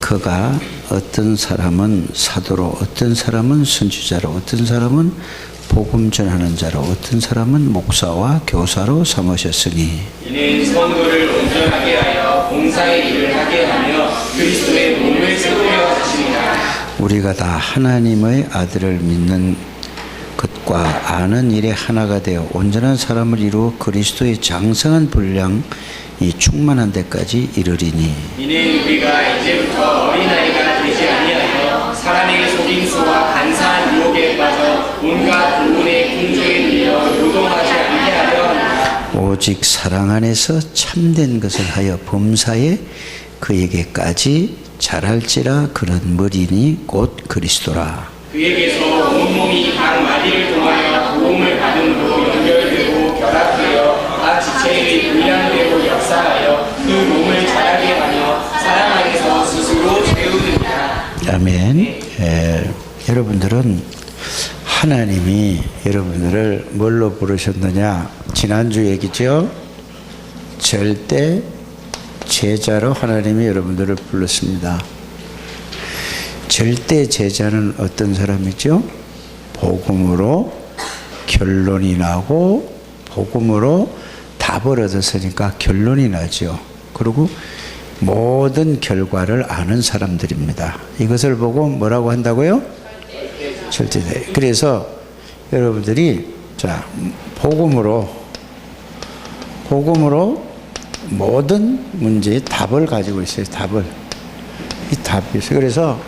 그가 어떤 사람은 사도로, 어떤 사람은 선지자로, 어떤 사람은 복음 전하는 자로, 어떤 사람은 목사와 교사로 삼으셨으니 이는 성도를 온전하게 하여 봉사의 일을 하게 하며 그리스도의 몸을 세우려 하십니다. 우리가 다 하나님의 아들을 믿는 것과 아는 일에 하나가 되어 온전한 사람을 이루어 그리스도의 장성한 분량이 충만한 데까지 이르리니 이는 우리가 이제부터 어린아이가 되지 아니하여 사람의 속임수와 간사한 유혹에 빠져 온갖 고문의 궁정에 밀려 요동하지 않게 하려 합니다. 오직 사랑 안에서 참된 것을 하여 범사에 그에게까지 자랄지라. 그런 머리니 곧 그리스도라. 그에게서 온몸이 각 마디를 통하여 도움을 받음으로 연결되고 결합하여 각 지체의 분량대로 역사하여 그 몸을 자라게 하며 사랑 안에서 스스로 세우느니라. 아멘. 여러분들은 하나님이 여러분들을 뭘로 부르셨느냐? 지난주 얘기죠. 절대 제자로 하나님이 여러분들을 불렀습니다. 절대 제자는 어떤 사람이죠? 복음으로 결론이 나고 복음으로 답을 얻었으니까 결론이 나죠. 그리고 모든 결과를 아는 사람들입니다. 이것을 보고 뭐라고 한다고요? 절대. 그래서 여러분들이 자 복음으로 모든 문제의 답을 가지고 있어요. 답을. 이 답이 있어요. 그래서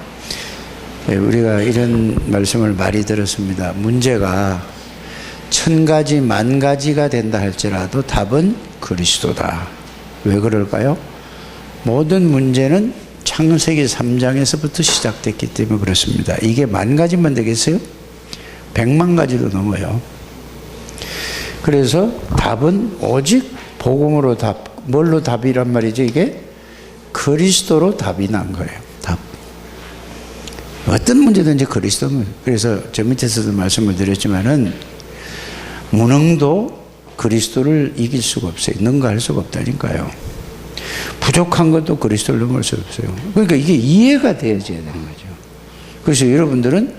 우리가 이런 말씀을 많이 들었습니다. 문제가 1000가지, 10,000가지가 된다 할지라도 답은 그리스도다. 왜 그럴까요? 모든 문제는 창세기 3장에서부터 시작됐기 때문에 그렇습니다. 이게 10,000가지만 되겠어요? 100만 가지도 넘어요. 그래서 답은 오직 복음으로 답. 뭘로 답이란 말이죠? 이게 그리스도로 답이 난 거예요. 답. 어떤 문제든지 그리스도면. 그래서 저 밑에서도 말씀을 드렸지만은 무능도 그리스도를 이길 수가 없어요. 능가할 수가 없다니까요. 부족한 것도 그리스도를 넘을 수 없어요. 그러니까 이게 이해가 되어져야 되는 거죠. 그래서 여러분들은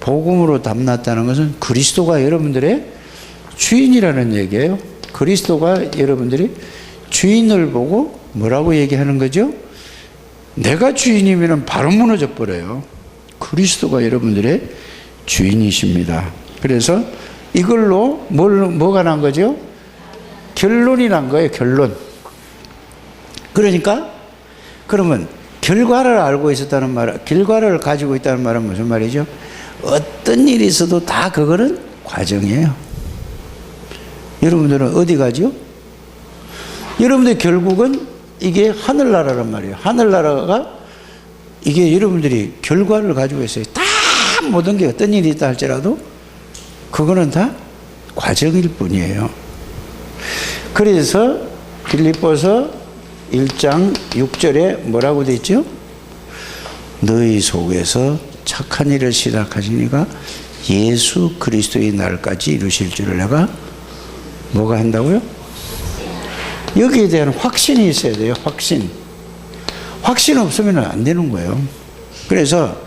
복음으로 답났다는 것은 그리스도가 여러분들의 주인이라는 얘기예요. 그리스도가 여러분들이 주인을 보고 뭐라고 얘기하는 거죠? 내가 주인이면 바로 무너져 버려요. 그리스도가 여러분들의 주인이십니다. 그래서 이걸로 뭐가 난 거죠? 결론이 난 거예요. 결론. 그러니까 그러면 결과를 알고 있었다는 말, 결과를 가지고 있다는 말은 무슨 말이죠? 어떤 일이 있어도 다 그거는 과정이에요. 여러분들은 어디 가죠? 여러분들 결국은 이게 하늘나라란 말이에요. 하늘나라가 이게 여러분들이 결과를 가지고 있어요. 다 모든 게 어떤 일이 있다 할지라도 그거는 다 과정일 뿐이에요. 그래서 빌립보서 1장 6절에 뭐라고 돼 있죠? 너희 속에서 착한 일을 시작하시니까 예수 그리스도의 날까지 이루실 줄을 내가 뭐가 한다고요? 여기에 대한 확신이 있어야 돼요. 확신 없으면 안 되는 거예요. 그래서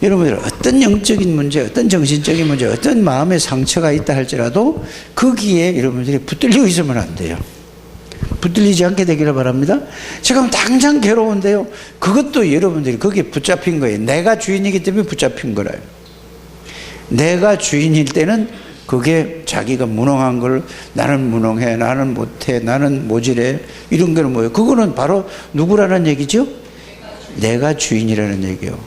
여러분들 어떤 영적인 문제, 어떤 정신적인 문제, 어떤 마음의 상처가 있다 할지라도 거기에 여러분들이 붙들려 있으면 안 돼요. 붙들리지 않게 되기를 바랍니다. 지금 당장 괴로운데요. 그것도 여러분들이 거기에 붙잡힌 거예요. 내가 주인이기 때문에 붙잡힌 거라요. 내가 주인일 때는 그게 자기가 무능한 걸 나는 무능해, 나는 못해, 나는 모질해 이런 거는 뭐예요? 그거는 바로 누구라는 얘기죠? 내가 주인이라는 얘기예요.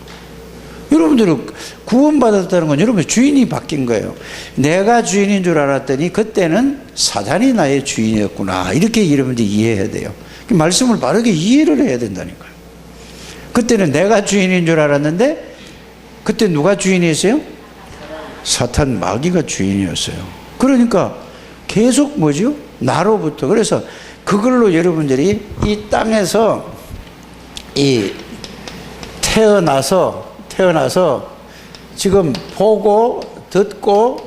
여러분들은 구원받았다는 건 여러분의 주인이 바뀐 거예요. 내가 주인인 줄 알았더니 그때는 사단이 나의 주인이었구나. 이렇게 여러분들이 이해해야 돼요. 말씀을 바르게 이해를 해야 된다니까요. 그때는 내가 주인인 줄 알았는데 그때 누가 주인이었어요? 사탄 마귀가 주인이었어요. 그러니까 계속 뭐죠? 나로부터. 그래서 그걸로 여러분들이 이 땅에서 태어나서 지금 보고 듣고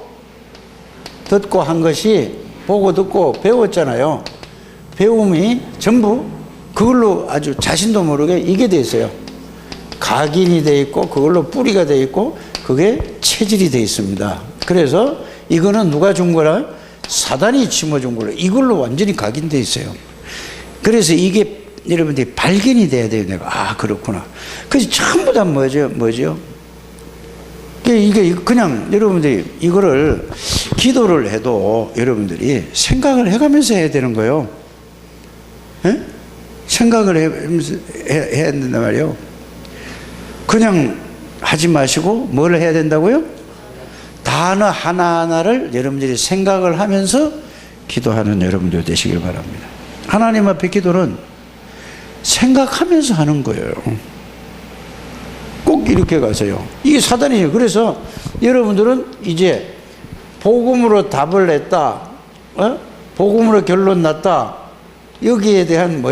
한 것이 보고 듣고 배웠잖아요. 배움이 전부 그걸로 아주 자신도 모르게 이게 돼 있어요. 각인이 되어 있고 그걸로 뿌리가 되어 있고 그게 체질이 되어 있습니다. 그래서 이거는 누가 준 거라? 사단이 심어준 걸로 이걸로 완전히 각인되어 있어요. 그래서 이게 여러분들이 발견이 돼야 돼요. 내가 그렇구나. 그래서 전부 다 뭐죠? 이게 그냥 여러분들이 이거를 기도를 해도 여러분들이 생각을 해가면서 해야 되는 거예요. 예? 생각을 해야 된단 말이에요. 그냥 하지 마시고 뭘 해야 된다고요? 단어 하나하나를 여러분들이 생각을 하면서 기도하는 여러분들 되시길 바랍니다. 하나님 앞에 기도는 생각하면서 하는 거예요. 꼭 이렇게 가세요. 이게 사단이에요. 그래서 여러분들은 이제 복음으로 답을 냈다, 복음으로 결론 났다, 여기에 대한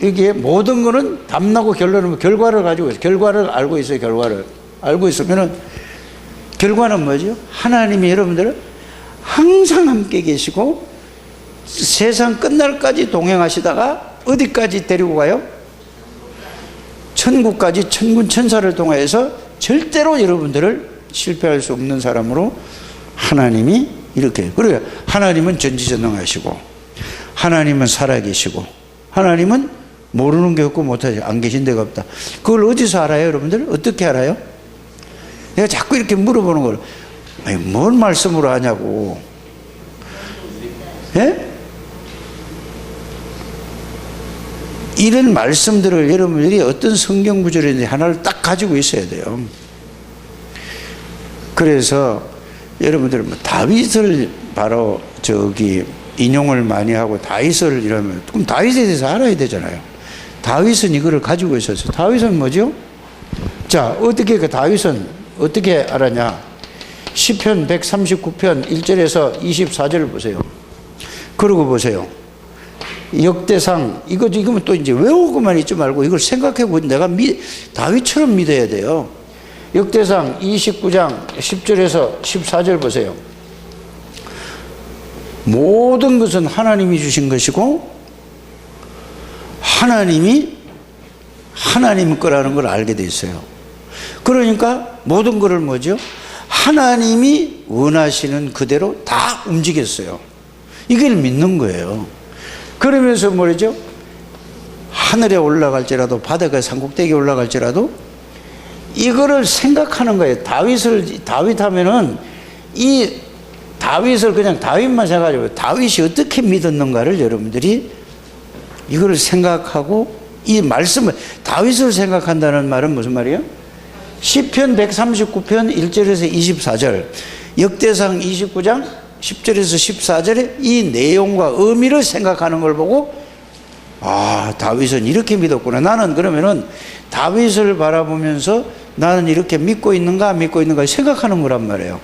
여기에 모든 거는 답나고 결론은 결과를 가지고 있어요. 결과를 알고 있어요. 결과를 알고 있으면은 결과는 뭐죠? 하나님이 여러분들을 항상 함께 계시고 세상 끝날까지 동행하시다가 어디까지 데리고 가요? 천국까지 천군 천사를 통해서 절대로 여러분들을 실패할 수 없는 사람으로 하나님이 이렇게. 그래요. 하나님은 전지전능하시고 하나님은 살아계시고 하나님은 모르는 게 없고 못하지 안 계신 데가 없다. 그걸 어디서 알아요, 여러분들? 어떻게 알아요? 내가 자꾸 이렇게 물어보는 걸, 아니, 뭔 말씀으로 하냐고. 예? 이런 말씀들을 여러분들이 어떤 성경 구절인지 하나를 딱 가지고 있어야 돼요. 그래서 여러분들 다윗을 바로 인용을 많이 하고 다윗을 이러면 그럼 다윗에 대해서 알아야 되잖아요. 다윗은 이거를 가지고 있었어요. 다윗은 뭐죠? 자, 어떻게 그 다윗은 어떻게 알았냐? 시편 139편 1절에서 24절을 보세요. 그러고 보세요. 역대상 이거면 또 이제 외우고만 있지 말고 이걸 생각해 보고 내가 다윗처럼 믿어야 돼요. 역대상 29장 10절에서 14절 보세요. 모든 것은 하나님이 주신 것이고 하나님이 하나님 거라는 걸 알게 돼 있어요. 그러니까 모든 것을 뭐죠? 하나님이 원하시는 그대로 다 움직였어요. 이걸 믿는 거예요. 그러면서 뭐죠? 하늘에 올라갈지라도 바다가 산꼭대기에 올라갈지라도 이거를 생각하는 거예요. 다윗 하면은 이 다윗을 그냥 다윗만 생각하고 다윗이 어떻게 믿었는가를 여러분들이 이거를 생각하고 이 말씀을 다윗을 생각한다는 말은 무슨 말이에요? 시편 139편 1절에서 24절, 역대상 29장 10절에서 14절에 이 내용과 의미를 생각하는 걸 보고 다윗은 이렇게 믿었구나. 나는 그러면은 다윗을 바라보면서 나는 이렇게 믿고 있는가 안 믿고 있는가 생각하는 거란 말이에요.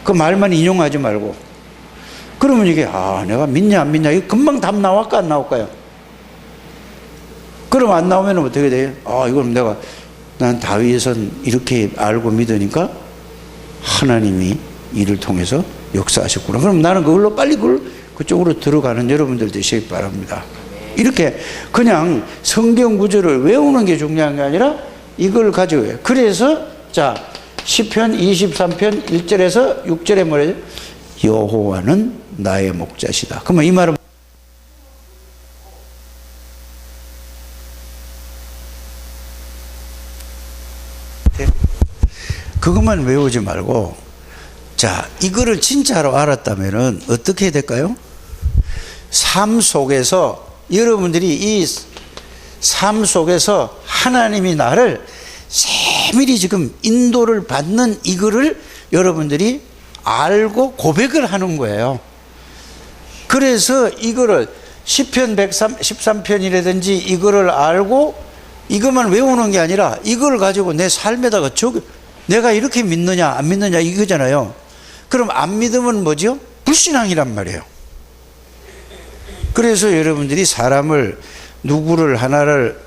그 말만 인용하지 말고. 그러면 이게 내가 믿냐 안 믿냐 이거 금방 답 나올까 안 나올까요? 그럼 안 나오면 어떻게 돼요? 이건 난 다윗은 이렇게 알고 믿으니까 하나님이 이를 통해서 역사하셨구나. 그럼 나는 그걸로 빨리 그쪽으로 들어가는 여러분들 되시기 바랍니다. 이렇게 그냥 성경 구절을 외우는 게 중요한 게 아니라 이걸 가지고 해요. 그래서 자 시편 23편 1절에서 6절에 뭐래요? 여호와는 나의 목자시다. 그러면 이 말은 그것만 외우지 말고 자 이거를 진짜로 알았다면은 어떻게 해야 될까요? 삶 속에서 여러분들이 이 삶 속에서 하나님이 나를 세밀히 지금 인도를 받는 이거를 여러분들이 알고 고백을 하는 거예요. 그래서 이거를 시편 113편이라든지 이거를 알고 이것만 외우는 게 아니라 이걸 가지고 내 삶에다가 내가 이렇게 믿느냐 안 믿느냐 이거잖아요. 그럼 안 믿으면 뭐죠? 불신앙이란 말이에요. 그래서 여러분들이 사람을 누구를 하나를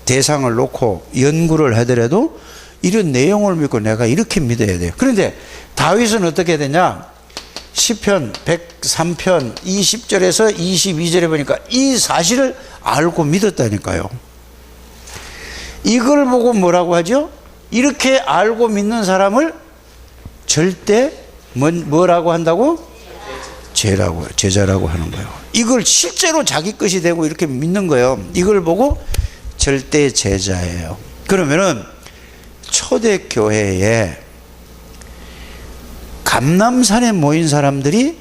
대상을 놓고 연구를 하더라도 이런 내용을 믿고 내가 이렇게 믿어야 돼요. 그런데 다윗은 어떻게 되냐? 시편 103편 20절에서 22절에 보니까 이 사실을 알고 믿었다니까요. 이걸 보고 뭐라고 하죠? 이렇게 알고 믿는 사람을 절대 뭐라고 한다고? 제자라고 하는 거예요. 이걸 실제로 자기 것이 되고 이렇게 믿는 거예요. 이걸 보고 절대 제자예요. 그러면은 초대교회에 감람산에 모인 사람들이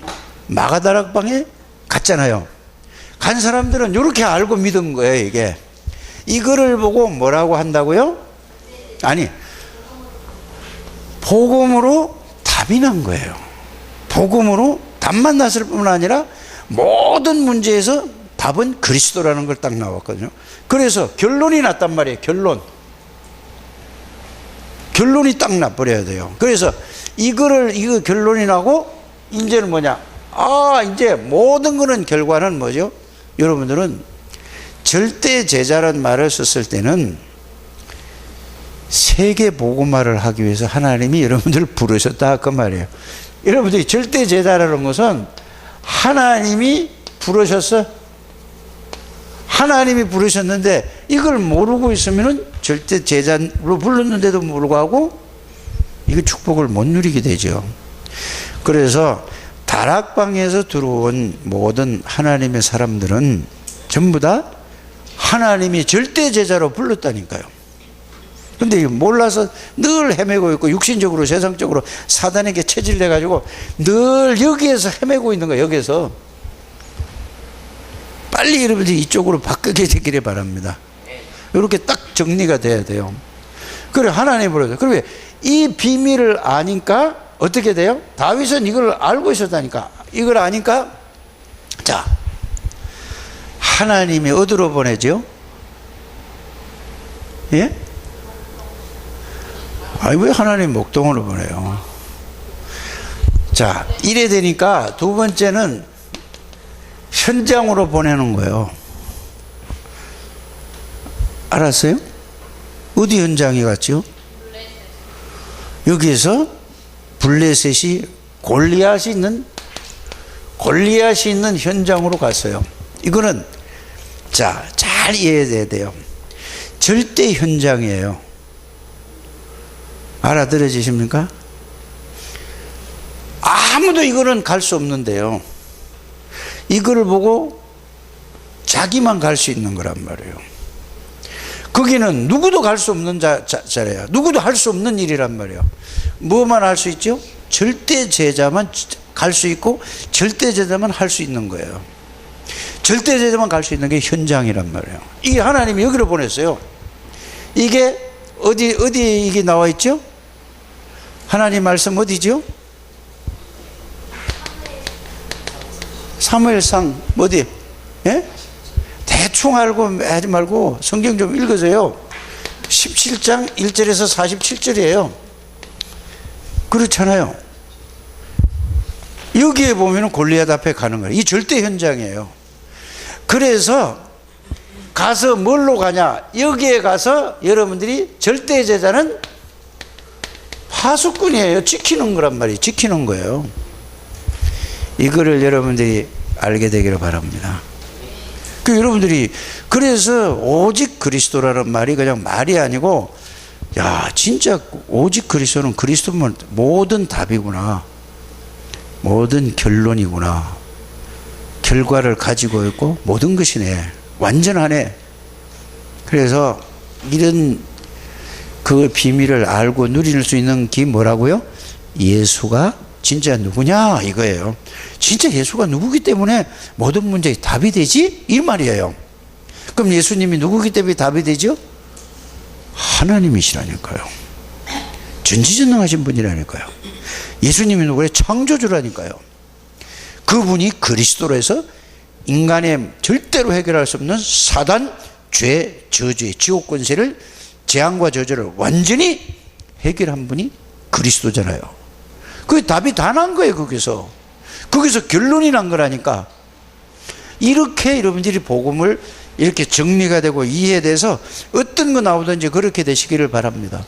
마가다락방에 갔잖아요. 간 사람들은 이렇게 알고 믿은 거예요. 이거를 보고 뭐라고 한다고요? 아니, 복음으로 답이 난 거예요. 복음으로 답만 났을 뿐만 아니라 모든 문제에서 답은 그리스도라는 걸 딱 나왔거든요. 그래서 결론이 났단 말이에요. 결론이 딱 나버려야 돼요. 그래서 이거 결론이 나고 이제는 뭐냐? 이제 모든 거는 결과는 뭐죠? 여러분들은 절대 제자란 말을 썼을 때는 세계 복음화를 하기 위해서 하나님이 여러분들을 부르셨다 그 말이에요. 여러분들이 절대 제자라는 것은 하나님이 부르셨어. 하나님이 부르셨는데 이걸 모르고 있으면은 절대 제자로 불렀는데도 불구하고 이거 축복을 못 누리게 되죠. 그래서 다락방에서 들어온 모든 하나님의 사람들은 전부 다 하나님이 절대 제자로 불렀다니까요. 근데 몰라서 늘 헤매고 있고 육신적으로 세상적으로 사단에게 체질돼 가지고 늘 여기에서 헤매고 있는 거예요. 여기에서 빨리 여러분들이 이쪽으로 바뀌게 되기를 바랍니다. 이렇게 딱 정리가 돼야 돼요. 그래 하나님 부르죠. 그러면 이 비밀을 아니까 어떻게 돼요? 다윗은 이걸 알고 있었다니까. 이걸 아니까 자 하나님이 어디로 보내죠? 예? 왜 하나님 목동으로 보내요? 자, 이래 되니까 두 번째는 현장으로 보내는 거예요. 알았어요? 어디 현장에 갔죠? 여기에서 블레셋이 골리앗이 있는 현장으로 갔어요. 이거는 자, 잘 이해해야 돼요. 절대 현장이에요. 알아들어지십니까? 아무도 이거는 갈 수 없는데요. 이거를 보고 자기만 갈 수 있는 거란 말이에요. 거기는 누구도 갈 수 없는 자리예요. 누구도 할 수 없는 일이란 말이에요. 뭐만 할 수 있죠? 절대 제자만 갈 수 있고 절대 제자만 할 수 있는 거예요. 절대 제자만 갈 수 있는 게 현장이란 말이에요. 이게 하나님이 여기로 보냈어요. 이게 어디 이게 나와 있죠? 하나님 말씀 어디죠? 사무엘상 어디? 예? 대충 알고 하지 말고 성경 좀 읽으세요. 17장 1절에서 47절이에요. 그렇잖아요. 여기에 보면 골리앗 앞에 가는 거예요. 이 절대 현장이에요. 그래서 가서 뭘로 가냐? 여기에 가서 여러분들이 절대 제자는 파수꾼이에요. 지키는 거란 말이에요. 지키는 거예요. 이거를 여러분들이 알게 되기를 바랍니다. 여러분들이 그래서 오직 그리스도라는 말이 그냥 말이 아니고 야 진짜 오직 그리스도는 그리스도면 모든 답이구나. 모든 결론이구나. 결과를 가지고 있고 모든 것이네. 완전하네. 그래서 이런 그 비밀을 알고 누릴 수 있는 게 뭐라고요? 예수가 진짜 누구냐 이거예요. 진짜 예수가 누구기 때문에 모든 문제에 답이 되지? 이 말이에요. 그럼 예수님이 누구기 때문에 답이 되죠? 하나님이시라니까요. 전지전능하신 분이라니까요. 예수님이 누구예요? 창조주라니까요. 그분이 그리스도로 해서 인간의 절대로 해결할 수 없는 사단, 죄, 저주의 지옥 권세를 재앙과 저주를 완전히 해결한 분이 그리스도잖아요. 그 답이 다 난 거예요. 거기서 결론이 난 거라니까. 이렇게 여러분들이 복음을 이렇게 정리가 되고 이해돼서 어떤 거 나오든지 그렇게 되시기를 바랍니다.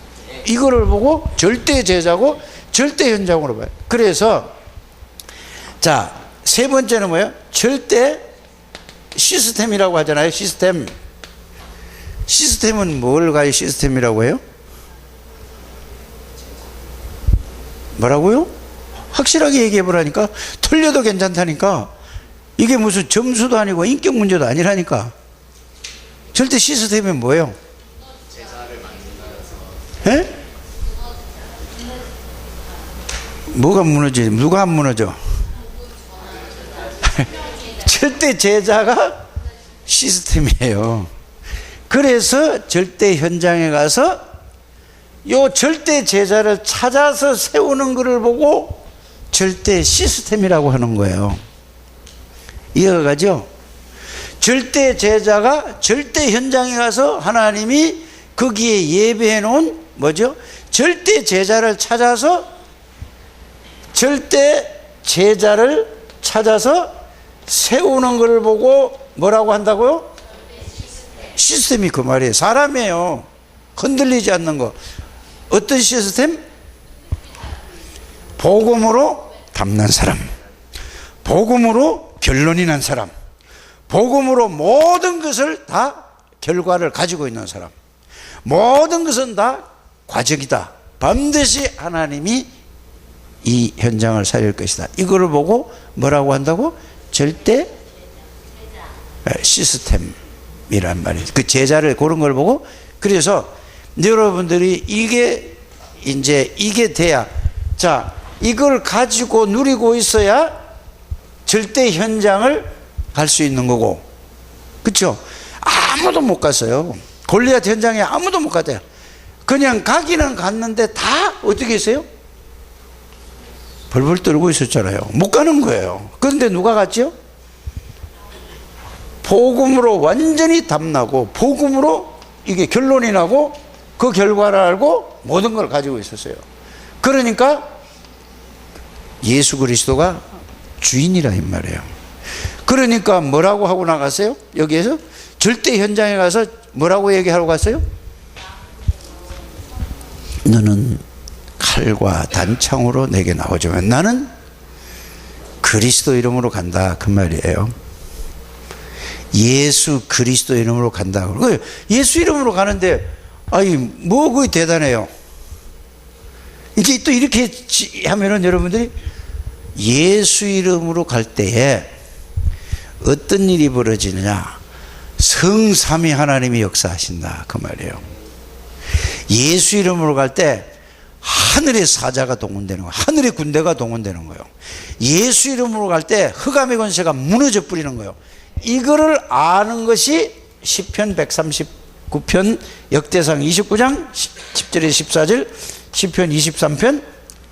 이거를 보고 절대 제자고 절대 현장으로 봐요. 그래서 자, 세 번째는 뭐예요? 절대 시스템이라고 하잖아요. 시스템. 시스템은 뭘 가요? 시스템이라고 해요? 뭐라고요? 확실하게 얘기해 보라니까. 틀려도 괜찮다니까. 이게 무슨 점수도 아니고 인격 문제도 아니라니까. 절대 시스템이 뭐예요? 예? 뭐가 무너지? 누가 안 무너져? 절대 제자가 시스템이에요. 그래서 절대 현장에 가서 요 절대 제자를 찾아서 세우는 것을 보고 절대 시스템이라고 하는 거예요. 이해가 가죠? 절대 제자가 절대 현장에 가서 하나님이 거기에 예배해 놓은 뭐죠? 절대 제자를 찾아서 절대 제자를 찾아서 세우는 것을 보고 뭐라고 한다고요? 시스템이 그 말이에요. 사람이에요. 흔들리지 않는 거. 어떤 시스템? 복음으로 담는 사람, 복음으로 결론이 난 사람, 복음으로 모든 것을 다 결과를 가지고 있는 사람, 모든 것은 다 과적이다. 반드시 하나님이 이 현장을 살릴 것이다. 이거를 보고 뭐라고 한다고? 절대 시스템이란 말이에요. 그 제자를 고른 걸 보고. 그래서 여러분들이 이게 돼야, 자, 이걸 가지고 누리고 있어야 절대 현장을 갈 수 있는 거고, 그렇죠? 아무도 못 갔어요. 골리앗 현장에 아무도 못 갔대요. 그냥 가기는 갔는데 다 어떻게 했어요? 벌벌 떨고 있었잖아요. 못 가는 거예요. 그런데 누가 갔죠? 복음으로 완전히 담나고 복음으로 이게 결론이 나고 그 결과를 알고 모든 걸 가지고 있었어요. 그러니까 예수 그리스도가 주인이라 이 말이에요. 그러니까 뭐라고 하고 나갔어요? 여기에서 절대 현장에 가서 뭐라고 얘기하러 갔어요? 너는 칼과 단창으로 내게 나오지만 나는 그리스도 이름으로 간다, 그 말이에요. 예수 그리스도 이름으로 간다. 예수 이름으로 가는데 아니 뭐 그게 대단해요. 이게 또 이렇게 하면은 여러분들이 예수 이름으로 갈 때에 어떤 일이 벌어지느냐? 성삼위 하나님이 역사하신다, 그 말이에요. 예수 이름으로 갈 때 하늘의 사자가 동원되는 거예요. 하늘의 군대가 동원되는 거예요. 예수 이름으로 갈 때 흑암의 권세가 무너져 뿌리는 거예요. 이거를 아는 것이 시편 139편, 역대상 29장 10절에 14절, 시편 23편,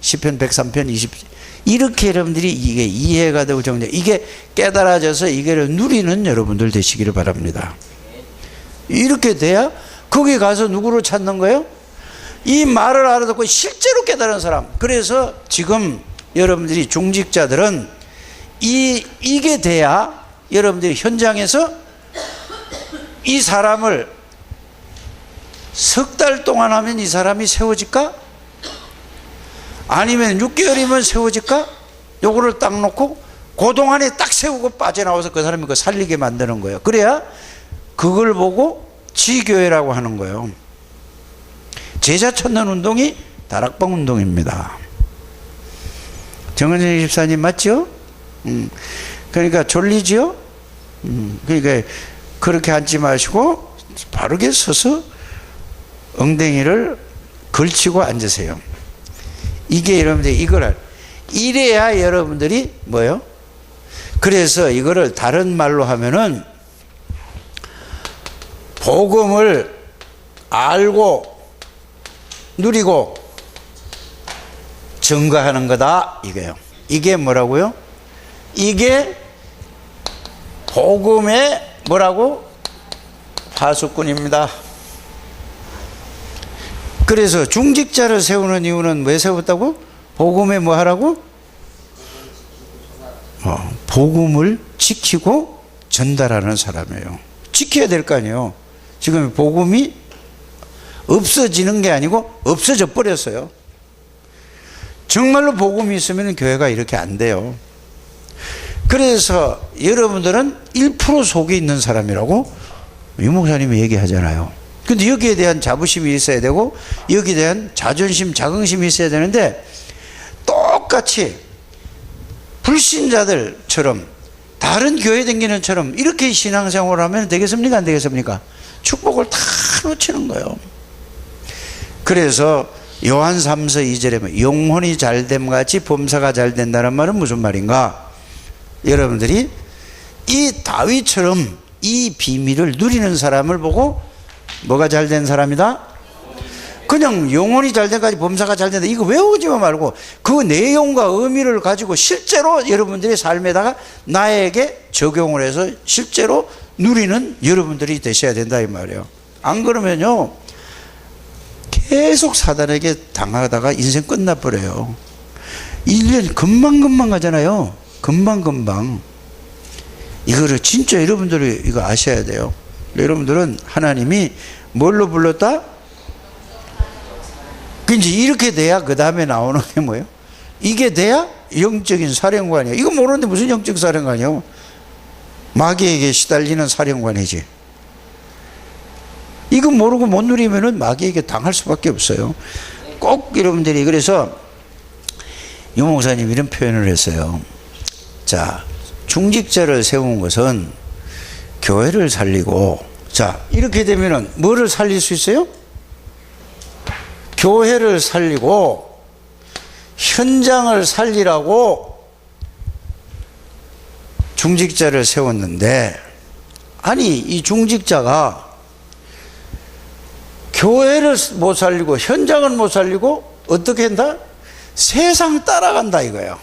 시편 103편 20, 이렇게 여러분들이 이게 이해가 되고 정리, 이게 깨달아져서 이거를 누리는 여러분들 되시기를 바랍니다. 이렇게 돼야 거기 가서 누구를 찾는 거예요? 이 말을 알아듣고 실제로 깨달은 사람. 그래서 지금 여러분들이 중직자들은 이게 돼야 여러분들이 현장에서 이 사람을 석 달 동안 하면 이 사람이 세워질까? 아니면 6개월이면 세워질까? 요거를 딱 놓고 그동안에 딱 세우고 빠져나와서 그 사람이 그거 살리게 만드는 거예요. 그래야 그걸 보고 지교회라고 하는 거예요. 제자 찾는 운동이 다락방 운동입니다. 정은정 집사님 맞죠? 그러니까 졸리죠? 그러니까 그렇게 앉지 마시고 바르게 서서 엉덩이를 걸치고 앉으세요. 이게 여러분들이 이거를 이래야 여러분들이 뭐요? 그래서 이거를 다른 말로 하면은 복음을 알고 누리고 증거하는 거다, 이게요. 이게 뭐라고요? 이게 복음의 뭐라고? 파수꾼입니다. 그래서 중직자를 세우는 이유는 왜 세웠다고? 복음에 뭐 하라고? 복음을 지키고 전달하는 사람이에요. 지켜야 될 거 아니에요. 지금 복음이 없어지는 게 아니고 없어져 버렸어요. 정말로 복음이 있으면 교회가 이렇게 안 돼요. 그래서 여러분들은 1% 속에 있는 사람이라고 유 목사님이 얘기하잖아요. 근데 여기에 대한 자부심이 있어야 되고 여기에 대한 자존심, 자긍심이 있어야 되는데 똑같이 불신자들처럼 다른 교회 다니는 처럼 이렇게 신앙생활을 하면 되겠습니까? 안 되겠습니까? 축복을 다 놓치는 거예요. 그래서 요한 3서 2절에 영혼이 잘됨 같이 범사가 잘 된다는 말은 무슨 말인가? 여러분들이 이 다윗처럼 이 비밀을 누리는 사람을 보고 뭐가 잘 된 사람이다? 그냥 영혼이 잘 된까지 범사가 잘 된다 이거 외우지만 말고 그 내용과 의미를 가지고 실제로 여러분들의 삶에다가 나에게 적용을 해서 실제로 누리는 여러분들이 되셔야 된다 이 말이에요. 안 그러면요 계속 사단에게 당하다가 인생 끝나버려요. 1년 금방금방 가잖아요. 금방금방. 이거를 진짜 여러분들이 이거 아셔야 돼요. 여러분들은 하나님이 뭘로 불렀다? 이제 이렇게 돼야 그 다음에 나오는 게 뭐예요? 이게 돼야 영적인 사령관이에요. 이거 모르는데 무슨 영적 사령관이에요? 마귀에게 시달리는 사령관이지. 이거 모르고 못 누리면은 마귀에게 당할 수밖에 없어요. 꼭 여러분들이 그래서 유 목사님 이런 표현을 했어요. 자, 중직자를 세운 것은 교회를 살리고, 자, 이렇게 되면은 뭐를 살릴 수 있어요? 교회를 살리고 현장을 살리라고 중직자를 세웠는데, 아니 이 중직자가 교회를 못 살리고 현장은 못 살리고 어떻게 한다? 세상 따라간다 이거예요.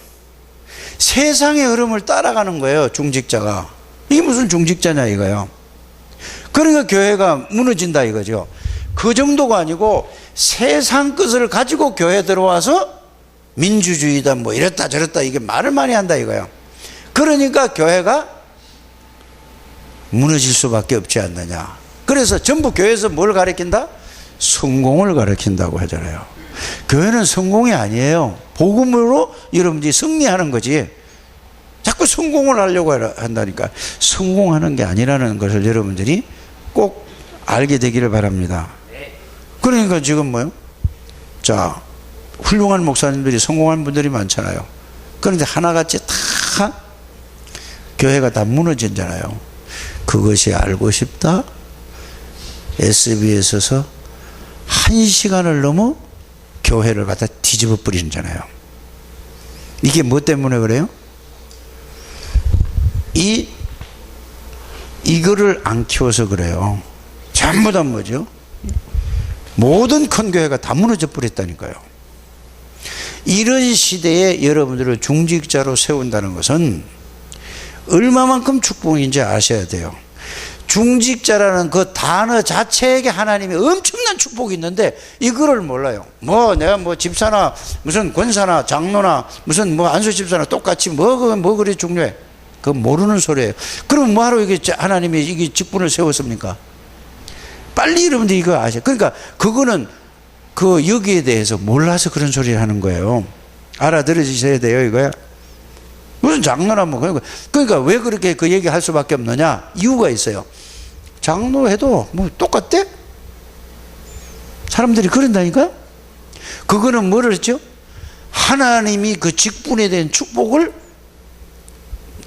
세상의 흐름을 따라가는 거예요 중직자가. 이게 무슨 중직자냐 이거예요. 그러니까 교회가 무너진다 이거죠. 그 정도가 아니고 세상 것을 가지고 교회 들어와서 민주주의다 뭐 이랬다 저랬다 이게 말을 많이 한다 이거예요. 그러니까 교회가 무너질 수밖에 없지 않느냐. 그래서 전부 교회에서 뭘 가르친다? 성공을 가르친다고 하잖아요. 교회는 성공이 아니에요. 복음으로 여러분들이 승리하는 거지. 자꾸 성공을 하려고 한다니까. 성공하는 게 아니라는 것을 여러분들이 꼭 알게 되기를 바랍니다. 그러니까 지금 뭐요? 자, 훌륭한 목사님들이 성공한 분들이 많잖아요. 그런데 하나같이 다 교회가 다 무너졌잖아요. 그것이 알고 싶다? SBS에서 1시간을 넘어 교회를 갖다 뒤집어 버리잖아요. 이게 뭐 때문에 그래요? 이거를 안 키워서 그래요. 전부 다 뭐죠? 모든 큰 교회가 다 무너져 버렸다니까요. 이런 시대에 여러분들을 중직자로 세운다는 것은 얼마만큼 축복인지 아셔야 돼요. 중직자라는 그 단어 자체에게 하나님이 엄청난 축복이 있는데 이거를 몰라요. 뭐 내가 뭐 집사나 무슨 권사나 장로나 무슨 뭐 안수 집사나 똑같이 뭐 그리 중요해. 그거 모르는 소리예요. 그럼 뭐하러 이게 하나님이 이게 직분을 세웠습니까? 빨리 여러분들 이거 아셔. 그러니까 그거는 그 여기에 대해서 몰라서 그런 소리를 하는 거예요. 알아들으셔야 돼요 이거야. 무슨 장로나 뭐 그러니까 왜 그렇게 그 얘기 할 수밖에 없느냐? 이유가 있어요. 장로해도 뭐 똑같대? 사람들이 그런다니까? 그거는 뭐를 했죠? 하나님이 그 직분에 대한 축복을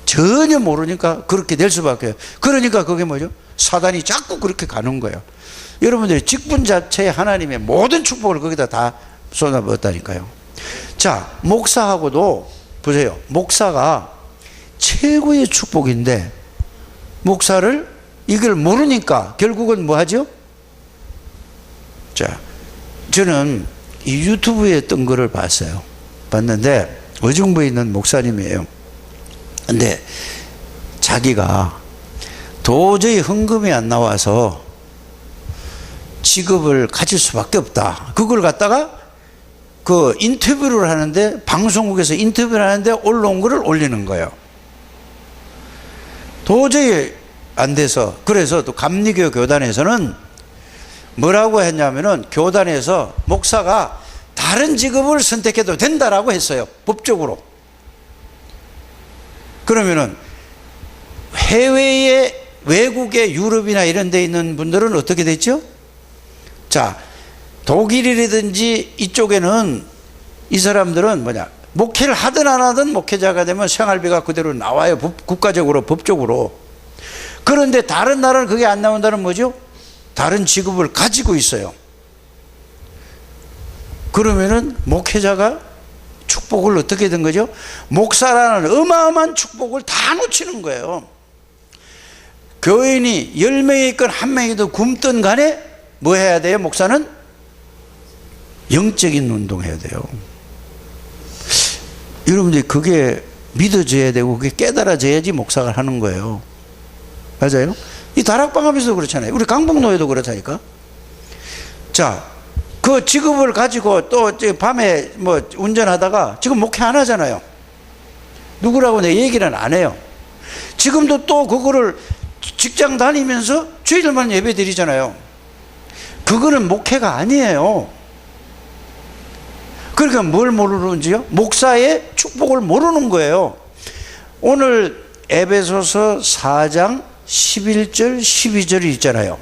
전혀 모르니까 그렇게 될 수밖에 없어요. 그러니까 그게 뭐죠? 사단이 자꾸 그렇게 가는 거예요. 여러분들이 직분 자체에 하나님의 모든 축복을 거기다 다 쏟아부었다니까요. 자, 목사하고도 보세요. 목사가 최고의 축복인데 목사를 이걸 모르니까 결국은 뭐 하죠? 자, 저는 이 유튜브에 뜬 거를 봤어요. 봤는데 의정부에 있는 목사님이에요. 근데 자기가 도저히 헌금이 안 나와서 직업을 가질 수밖에 없다. 그걸 갖다가 그 인터뷰를 하는데 방송국에서 인터뷰를 하는데 올라온 거를 올리는 거예요. 도저히 안 돼서. 그래서 또 감리교 교단에서는 뭐라고 했냐면은 교단에서 목사가 다른 직업을 선택해도 된다라고 했어요. 법적으로. 그러면은 해외에 외국에 유럽이나 이런 데 있는 분들은 어떻게 됐죠? 자, 독일이라든지 이쪽에는 이 사람들은 목회를 하든 안 하든 목회자가 되면 생활비가 그대로 나와요. 국가적으로, 법적으로. 그런데 다른 나라는 그게 안 나온다는 뭐죠? 다른 직업을 가지고 있어요. 그러면은 목회자가 축복을 어떻게 된 거죠? 목사라는 어마어마한 축복을 다 놓치는 거예요. 교인이 10명이 있건 1명이든 굶든 간에 뭐 해야 돼요? 목사는 영적인 운동해야 돼요. 여러분들이 그게 믿어져야 되고 그게 깨달아져야지 목사가 하는 거예요. 맞아요? 이 다락방하면서도 그렇잖아요. 우리 강북노예도 그렇다니까. 자, 그 직업을 가지고 또 밤에 뭐 운전하다가 지금 목회 안 하잖아요. 누구라고 내 얘기는 안 해요. 지금도 또 그거를 직장 다니면서 주일만 예배 드리잖아요. 그거는 목회가 아니에요. 그러니까 뭘 모르는지요? 목사의 축복을 모르는 거예요. 오늘 에베소서 4장 11절 12절이 있잖아요.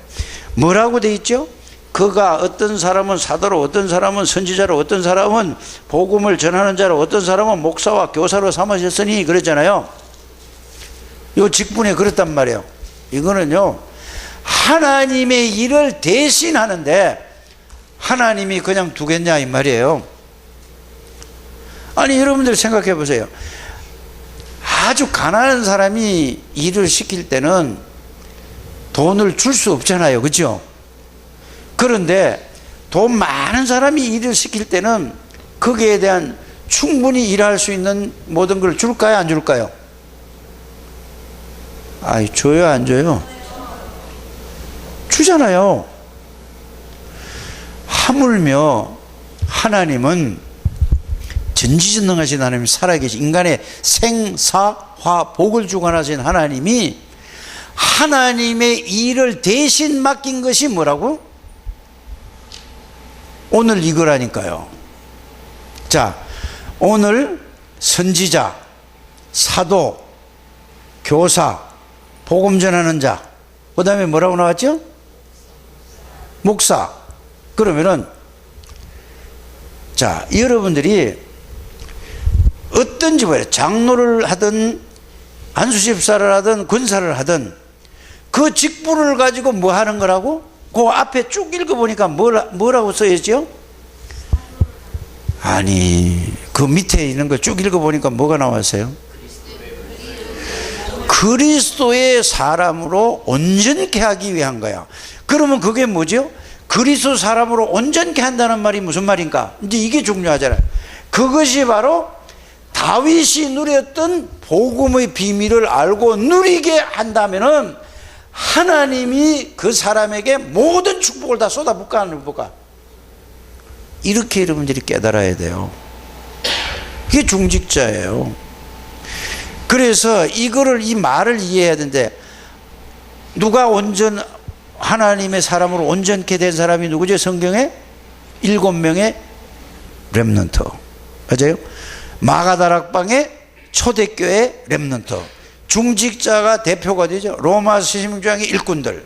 뭐라고 돼 있죠? 그가 어떤 사람은 사도로, 어떤 사람은 선지자로, 어떤 사람은 복음을 전하는 자로, 어떤 사람은 목사와 교사로 삼으셨으니 그랬잖아요. 이 직분에 그렇단 말이에요. 이거는요, 하나님의 일을 대신하는데 하나님이 그냥 두겠냐 이 말이에요. 아니, 여러분들 생각해 보세요. 아주 가난한 사람이 일을 시킬 때는 돈을 줄 수 없잖아요. 그렇죠? 그런데 돈 많은 사람이 일을 시킬 때는 거기에 대한 충분히 일할 수 있는 모든 걸 줄까요? 안 줄까요? 아이, 줘요? 안 줘요? 주잖아요. 하물며 하나님은 전지전능하신 하나님, 살아계신 인간의 생사화 복을 주관하신 하나님이 하나님의 일을 대신 맡긴 것이 뭐라고? 오늘 이거라니까요. 자, 오늘 선지자, 사도, 교사, 복음 전하는 자, 그 다음에 뭐라고 나왔죠? 목사. 그러면은, 자, 여러분들이 어떤지 뭐예요? 장로를 하든 안수집사를 하든 권사를 하든 그 직분을 가지고 뭐 하는 거라고? 그 앞에 쭉 읽어보니까 뭐라고 써있죠? 아니, 그 밑에 있는 거 쭉 읽어보니까 뭐가 나왔어요? 그리스도의 사람으로 온전케 하기 위한 거야. 그러면 그게 뭐죠? 그리스도 사람으로 온전케 한다는 말이 무슨 말인가? 이제 이게 중요하잖아요. 그것이 바로 다윗이 누렸던 복음의 비밀을 알고 누리게 한다면은 하나님이 그 사람에게 모든 축복을 다 쏟아붓까 안 붓까? 이렇게 여러분들이 깨달아야 돼요. 이게 중직자예요. 그래서 이거를, 이 말을 이해해야 되는데, 누가 하나님의 사람으로 온전케 된 사람이 누구죠? 성경에 7명의 렘넌트. 맞아요? 마가다락방의 초대교회 렘넌트. 중직자가 대표가 되죠. 로마 시민주의의 일꾼들.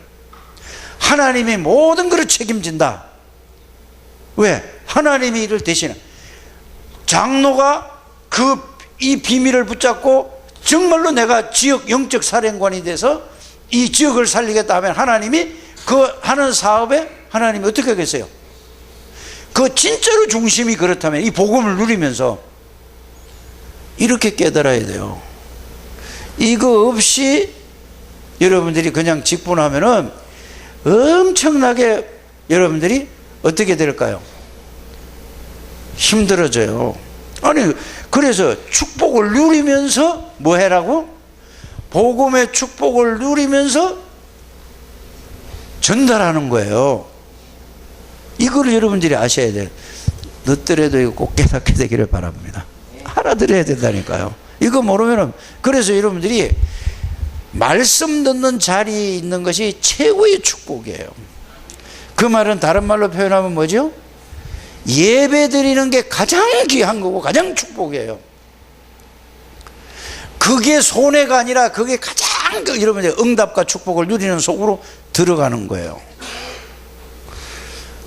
하나님이 모든 것을 책임진다. 왜? 하나님의 일을 대신해. 장로가 이 비밀을 붙잡고 정말로 내가 지역 영적 사령관이 돼서 이 지역을 살리겠다 하면 하나님이 그 하는 사업에 하나님이 어떻게 하겠어요? 그 진짜로 중심이 그렇다면 이 복음을 누리면서 이렇게 깨달아야 돼요. 이거 없이 여러분들이 그냥 직분하면은 엄청나게 여러분들이 어떻게 될까요? 힘들어져요. 아니, 그래서 축복을 누리면서 뭐 해라고? 복음의 축복을 누리면서 전달하는 거예요. 이걸 여러분들이 아셔야 돼요. 늦더라도 이거 꼭 깨닫게 되기를 바랍니다. 알아들어야 된다니까요. 이거 모르면은, 그래서 여러분들이 말씀 듣는 자리에 있는 것이 최고의 축복이에요. 그 말은 다른 말로 표현하면 뭐죠? 예배 드리는 게 가장 귀한 거고 가장 축복이에요. 그게 손해가 아니라 그게 가장 여러분들 응답과 축복을 누리는 속으로 들어가는 거예요.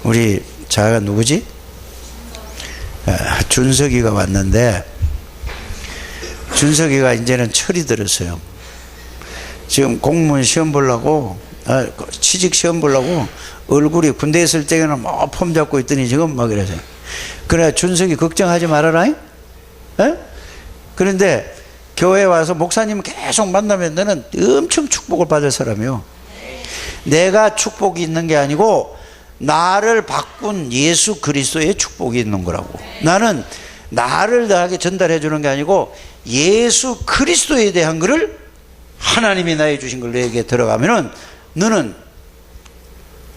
우리 자가 누구지? 준석이가 왔는데, 준석이가 이제는 철이 들었어요. 지금 공무원 시험 보려고, 취직 시험 보려고 얼굴이 군대 있을 때는 뭐 폼 잡고 있더니 지금 막 이러세요. 그래, 준석이 걱정하지 말아라. 그런데 교회 와서 목사님 계속 만나면 너는 엄청 축복을 받을 사람이요. 내가 축복이 있는 게 아니고 나를 바꾼 예수 그리스도의 축복이 있는 거라고. 나는 나를 나에게 전달해 주는 게 아니고 예수 그리스도에 대한 것을 하나님이 나에게 주신 걸 내게 들어가면은 너는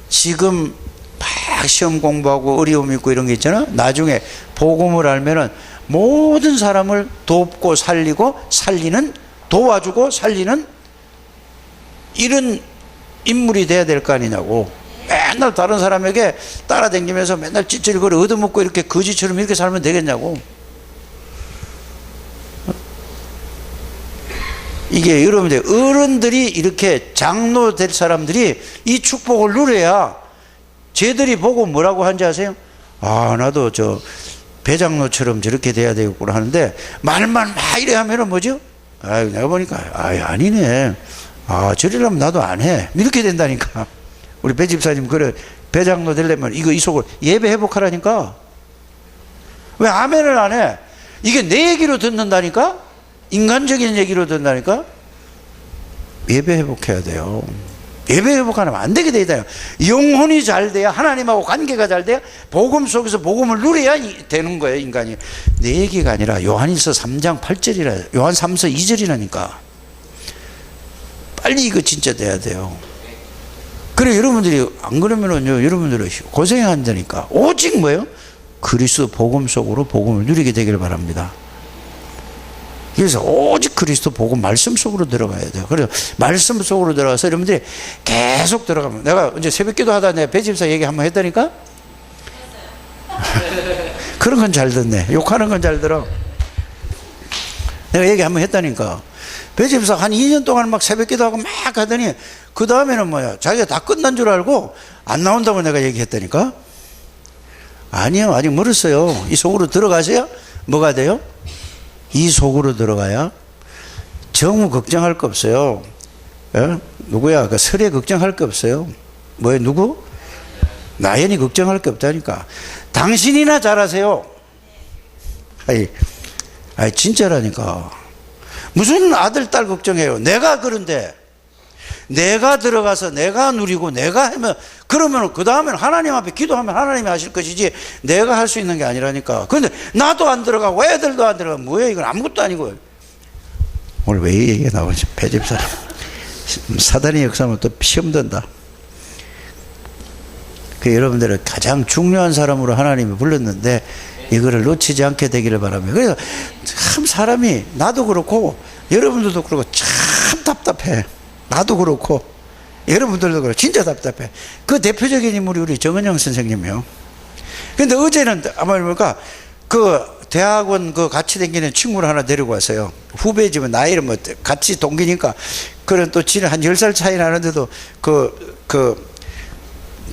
지금 막 시험 공부하고 어려움 있고 이런 게 있잖아. 나중에 복음을 알면은 모든 사람을 돕고 살리고 살리는, 도와주고 살리는 이런 인물이 돼야 될 거 아니냐고. 맨날 다른 사람에게 따라다니면서 맨날 찌질거리 얻어먹고 이렇게 거지처럼 이렇게 살면 되겠냐고. 이게 여러분들 어른들이 이렇게 장로 될 사람들이 이 축복을 누려야 쟤들이 보고 뭐라고 하는지 아세요? 아, 나도 저 배장로처럼 저렇게 돼야 되겠구나 하는데 말만 막 이래 하면은 뭐죠? 아, 내가 보니까 아니네. 아, 저리라면 나도 안 해. 이렇게 된다니까. 우리 배 집사님 그래, 배장로 되려면 이 속을 예배 회복하라니까. 왜 아멘을 안 해? 이게 내 얘기로 듣는다니까? 인간적인 얘기로 듣는다니까? 예배 회복해야 돼요. 예배 회복하면 안 되게 돼 있다. 영혼이 잘 돼야, 하나님하고 관계가 잘 돼야 복음 속에서 복음을 누려야 되는 거예요, 인간이. 내 얘기가 아니라 요한일서 3장 8절이라, 요한 3서 2절이라니까. 빨리 이거 진짜 돼야 돼요. 그래, 여러분들이 안 그러면은요, 여러분들은 고생한다니까. 오직 뭐예요? 그리스도 복음 속으로 복음을 누리게 되기를 바랍니다. 그래서 오직 그리스도 복음 말씀 속으로 들어가야 돼요. 그래서 말씀 속으로 들어가서 여러분들이 계속 들어가면, 내가 이제 새벽 기도 하다 내가 배집사 얘기 한번 했다니까? 그런 건 잘 듣네. 욕하는 건 잘 들어. 내가 얘기 한번 했다니까. 배집사 한 2년 동안 막 새벽 기도하고 막 하더니 그 다음에는 뭐야, 자기가 다 끝난 줄 알고 안 나온다고 내가 얘기했다니까? 아니요, 아직 멀었어요. 이 속으로 들어가세요. 뭐가 돼요? 이 속으로 들어가야 정우 걱정할 거 없어요. 누구야? 그 설에 걱정할 거 없어요. 뭐예요? 누구? 나연이 걱정할 게 없다니까. 당신이나 잘하세요. 아이 진짜라니까. 무슨 아들 딸 걱정해요. 내가 그런데 내가 들어가서 내가 누리고 내가 하면, 그러면 그 다음에는 하나님 앞에 기도하면 하나님이 하실 것이지 내가 할 수 있는 게 아니라니까. 그런데 나도 안 들어가고 애들도 안 들어가고 뭐예요? 이건 아무것도 아니고. 오늘 왜 이 얘기가 나오지? 배집사람 사단의 역사하면 또 시험 든다. 그 여러분들은 가장 중요한 사람으로 하나님이 불렀는데 이거를 놓치지 않게 되기를 바랍니다. 그래서 참 사람이, 나도 그렇고 여러분들도 그렇고 참 답답해. 나도 그렇고 여러분들도 그렇고 진짜 답답해. 그 대표적인 인물이 우리 정은영 선생님이요. 근데 어제는 아마 보니까 그 대학원 그 같이 다니는 친구를 하나 데리고 왔어요. 후배지만 나이를 뭐 같이 동기니까. 그런 또 지는 한 10살 차이 나는데도 그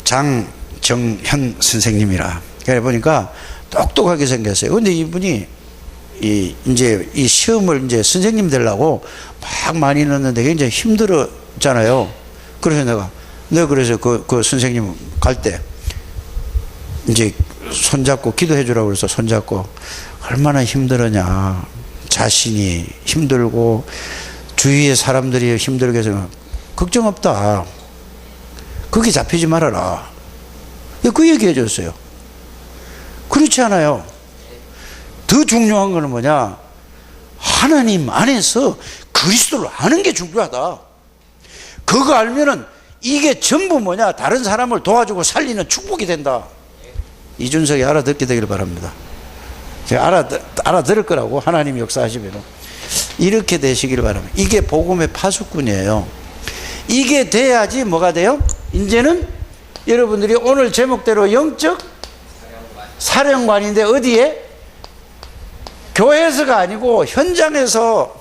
장정현 선생님이라. 그래 보니까 똑똑하게 생겼어요. 근데 이분이 이제 이 시험을 이제 선생님 되려고 막 많이 넣었는데 굉장히 힘들었잖아요. 그래서 내가 그래서 그 선생님 갈 때 이제 손잡고 기도해 주라고 그래서 손잡고, 얼마나 힘들었냐. 자신이 힘들고 주위의 사람들이 힘들게 해서 걱정 없다. 거기 잡히지 말아라. 그 얘기 해줬어요. 그렇지 않아요? 더 중요한 거는 뭐냐? 하나님 안에서 그리스도를 아는 게 중요하다. 그거 알면은 이게 전부 뭐냐? 다른 사람을 도와주고 살리는 축복이 된다. 이준석이 알아듣게 되기를 바랍니다. 제가 알아들을 거라고, 하나님 역사하시면. 이렇게 되시기를 바랍니다. 이게 복음의 파수꾼이에요. 이게 돼야지 뭐가 돼요? 이제는 여러분들이 오늘 제목대로 영적 사령관인데 어디에? 교회에서가 아니고 현장에서.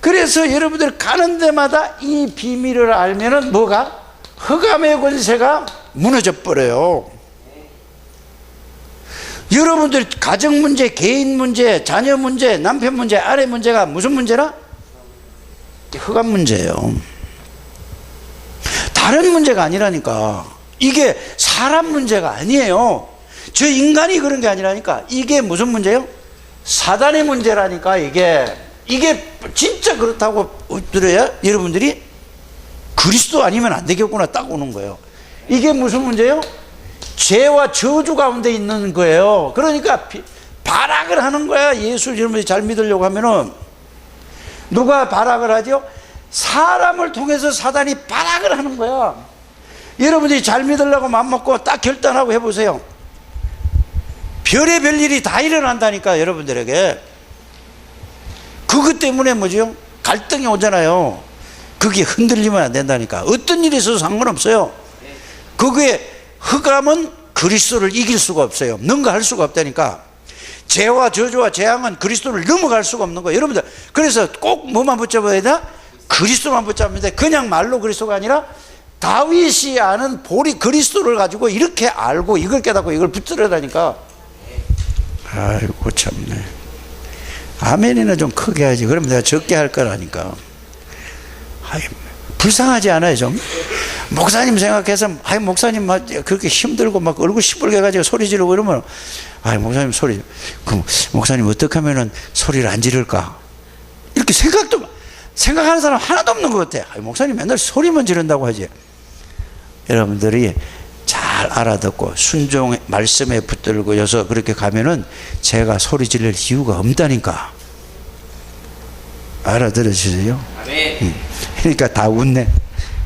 그래서 여러분들 가는 데마다 이 비밀을 알면은 뭐가? 흑암의 권세가 무너져 버려요. 여러분들 가정 문제, 개인 문제, 자녀 문제, 남편 문제, 아내 문제가 무슨 문제라? 흑암 문제예요. 다른 문제가 아니라니까. 이게 사람 문제가 아니에요. 저 인간이 그런 게 아니라니까. 이게 무슨 문제예요? 사단의 문제라니까. 이게 진짜 그렇다고 들어야 여러분들이 그리스도 아니면 안 되겠구나 딱 오는 거예요. 이게 무슨 문제예요? 죄와 저주 가운데 있는 거예요. 그러니까 발악을 하는 거야. 예수 여러분들이 잘 믿으려고 하면은. 누가 발악을 하죠? 사람을 통해서 사단이 발악을 하는 거야. 여러분들이 잘 믿으려고 맘먹고 딱 결단하고 해보세요. 별의별 일이 다 일어난다니까. 여러분들에게 그것 때문에 뭐죠? 갈등이 오잖아요. 그게 흔들리면 안 된다니까. 어떤 일이 있어도 상관없어요. 그게 흑암은 그리스도를 이길 수가 없어요. 능가할 수가 없다니까. 죄와 저주와 재앙은 그리스도를 넘어갈 수가 없는 거예요. 여러분들, 그래서 꼭 뭐만 붙잡아야 되나? 그리스도만 붙잡으면 돼. 그냥 말로 그리스도가 아니라 다윗이 아는 보리 그리스도를 가지고 이렇게 알고 이걸 깨닫고 이걸 붙들어다니까. 아이고 참네. 아멘이나 좀 크게 하지. 그러면 내가 적게 할 거라니까. 아이, 불쌍하지 않아요 좀? 목사님 생각해서 아이 목사님 막 그렇게 힘들고 막 얼굴 시뻘게 가지고 소리 지르고 그러면 아이 목사님 소리 그럼 목사님 어떻게 하면은 소리를 안 지를까? 이렇게 생각하는 사람 하나도 없는 것 같아. 아이 목사님 맨날 소리만 지른다고 하지. 여러분들이 잘 알아듣고 순종 말씀에 붙들고 여서 그렇게 가면은 제가 소리 지를 이유가 없다니까. 알아들으시죠? 그러니까 다 웃네.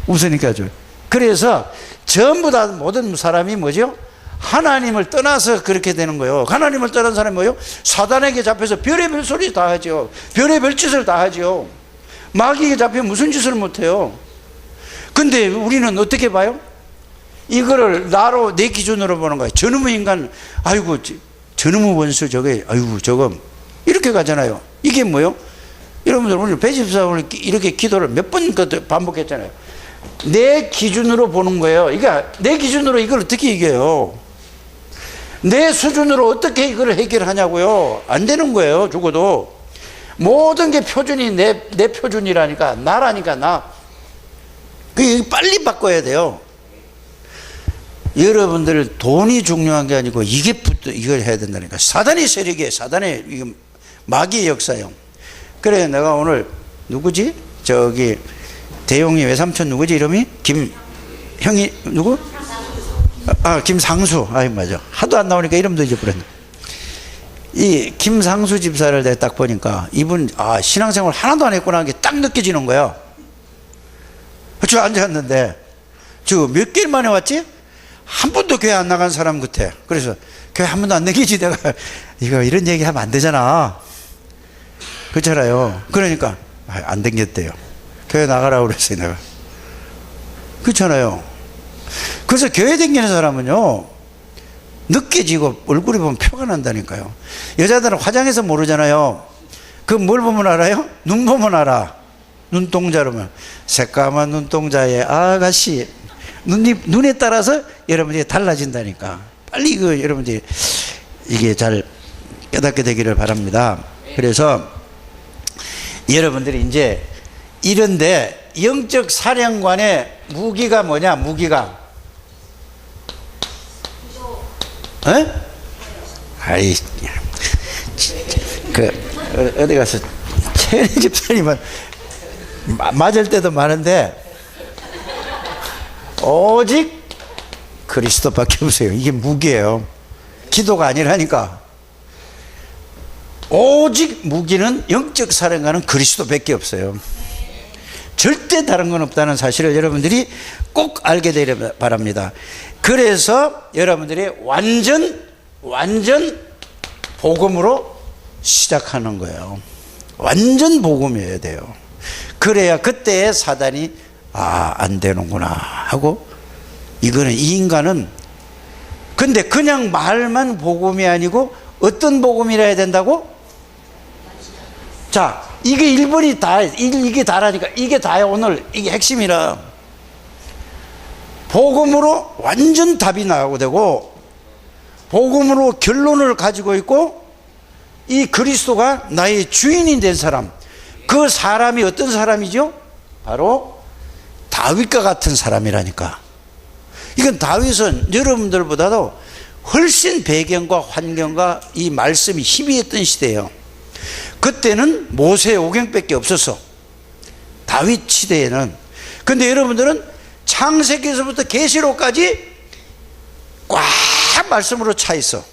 웃으니까 좀. 그래서 전부 다 모든 사람이 뭐죠? 하나님을 떠나서 그렇게 되는 거예요. 하나님을 떠난 사람이 뭐예요? 사단에게 잡혀서 별의별 소리 다 하죠. 별의별 짓을 다 하죠. 마귀에게 잡혀 무슨 짓을 못해요. 근데 우리는 어떻게 봐요? 이거를 나로 내 기준으로 보는 거예요. 저놈의 인간, 아이고 저놈의 원수 저게, 아이고 저거 이렇게 가잖아요. 이게 뭐예요? 여러분들 오늘 배집사 오늘 이렇게 기도를 몇 번 반복했잖아요. 내 기준으로 보는 거예요. 그러니까 내 기준으로 이걸 어떻게 이겨요? 내 수준으로 어떻게 이걸 해결하냐고요? 안 되는 거예요. 죽어도 모든 게 표준이 내 표준이라니까. 나라니까 나. 그게 빨리 바꿔야 돼요. 여러분들 돈이 중요한 게 아니고 이걸 해야 된다니까. 사단의 세력이에요. 사단의 마귀의 역사요. 그래 내가 오늘 누구지? 저기 대용이 외삼촌 누구지 이름이? 형이 누구? 김상수. 아이 맞아. 하도 안 나오니까 이름도 잊어버렸네. 이 김상수 집사를 내가 딱 보니까 이분 신앙생활 하나도 안 했구나 하는 게 딱 느껴지는 거야. 저 앉았는데 저 몇 개월 만에 왔지? 한 번도 교회 안 나간 사람 같아. 그래서 교회 한 번도 안 나가지. 내가 이거 이런 얘기 하면 안 되잖아. 그렇잖아요. 그러니까 안 댕겼대요. 교회 나가라고 그랬어요 내가. 그렇잖아요. 그래서 교회 댕기는 사람은요 느껴지고 얼굴에 보면 표가 난다니까요. 여자들은 화장해서 모르잖아요. 그 뭘 보면 알아요? 눈 보면 알아. 눈동자로만. 새까만 눈동자의 아가씨. 눈에 따라서 여러분들이 달라진다니까. 빨리 이거 여러분들이 이게 잘 깨닫게 되기를 바랍니다. 그래서 여러분들이 이제 이런데 영적 사령관의 무기가 뭐냐? 무기가 에? 아이 어디 가서 최은혜 집사님은 맞을 때도 많은데 오직 그리스도밖에 없어요. 이게 무기예요. 기도가 아니라니까. 오직 무기는 영적 사령관은 그리스도밖에 없어요. 절대 다른 건 없다는 사실을 여러분들이 꼭 알게 되기를 바랍니다. 그래서 여러분들이 완전 복음으로 시작하는 거예요. 완전 복음이어야 돼요. 그래야 그때의 사단이 안 되는구나 하고, 이거는 이 인간은 근데 그냥 말만 복음이 아니고 어떤 복음이라 해야 된다고? 자, 이게 1번이 다, 이게 다라니까. 이게 다야, 오늘. 이게 핵심이라. 복음으로 완전 답이 나오게 되고, 복음으로 결론을 가지고 있고, 이 그리스도가 나의 주인이 된 사람, 그 사람이 어떤 사람이죠? 바로 다윗과 같은 사람이라니까. 이건 다윗은 여러분들보다도 훨씬 배경과 환경과 이 말씀이 희미했던 시대예요. 그때는 모세 오경밖에 없었어, 다윗 시대에는. 근데 여러분들은 창세기에서부터 계시록까지 꽉 말씀으로 차 있어.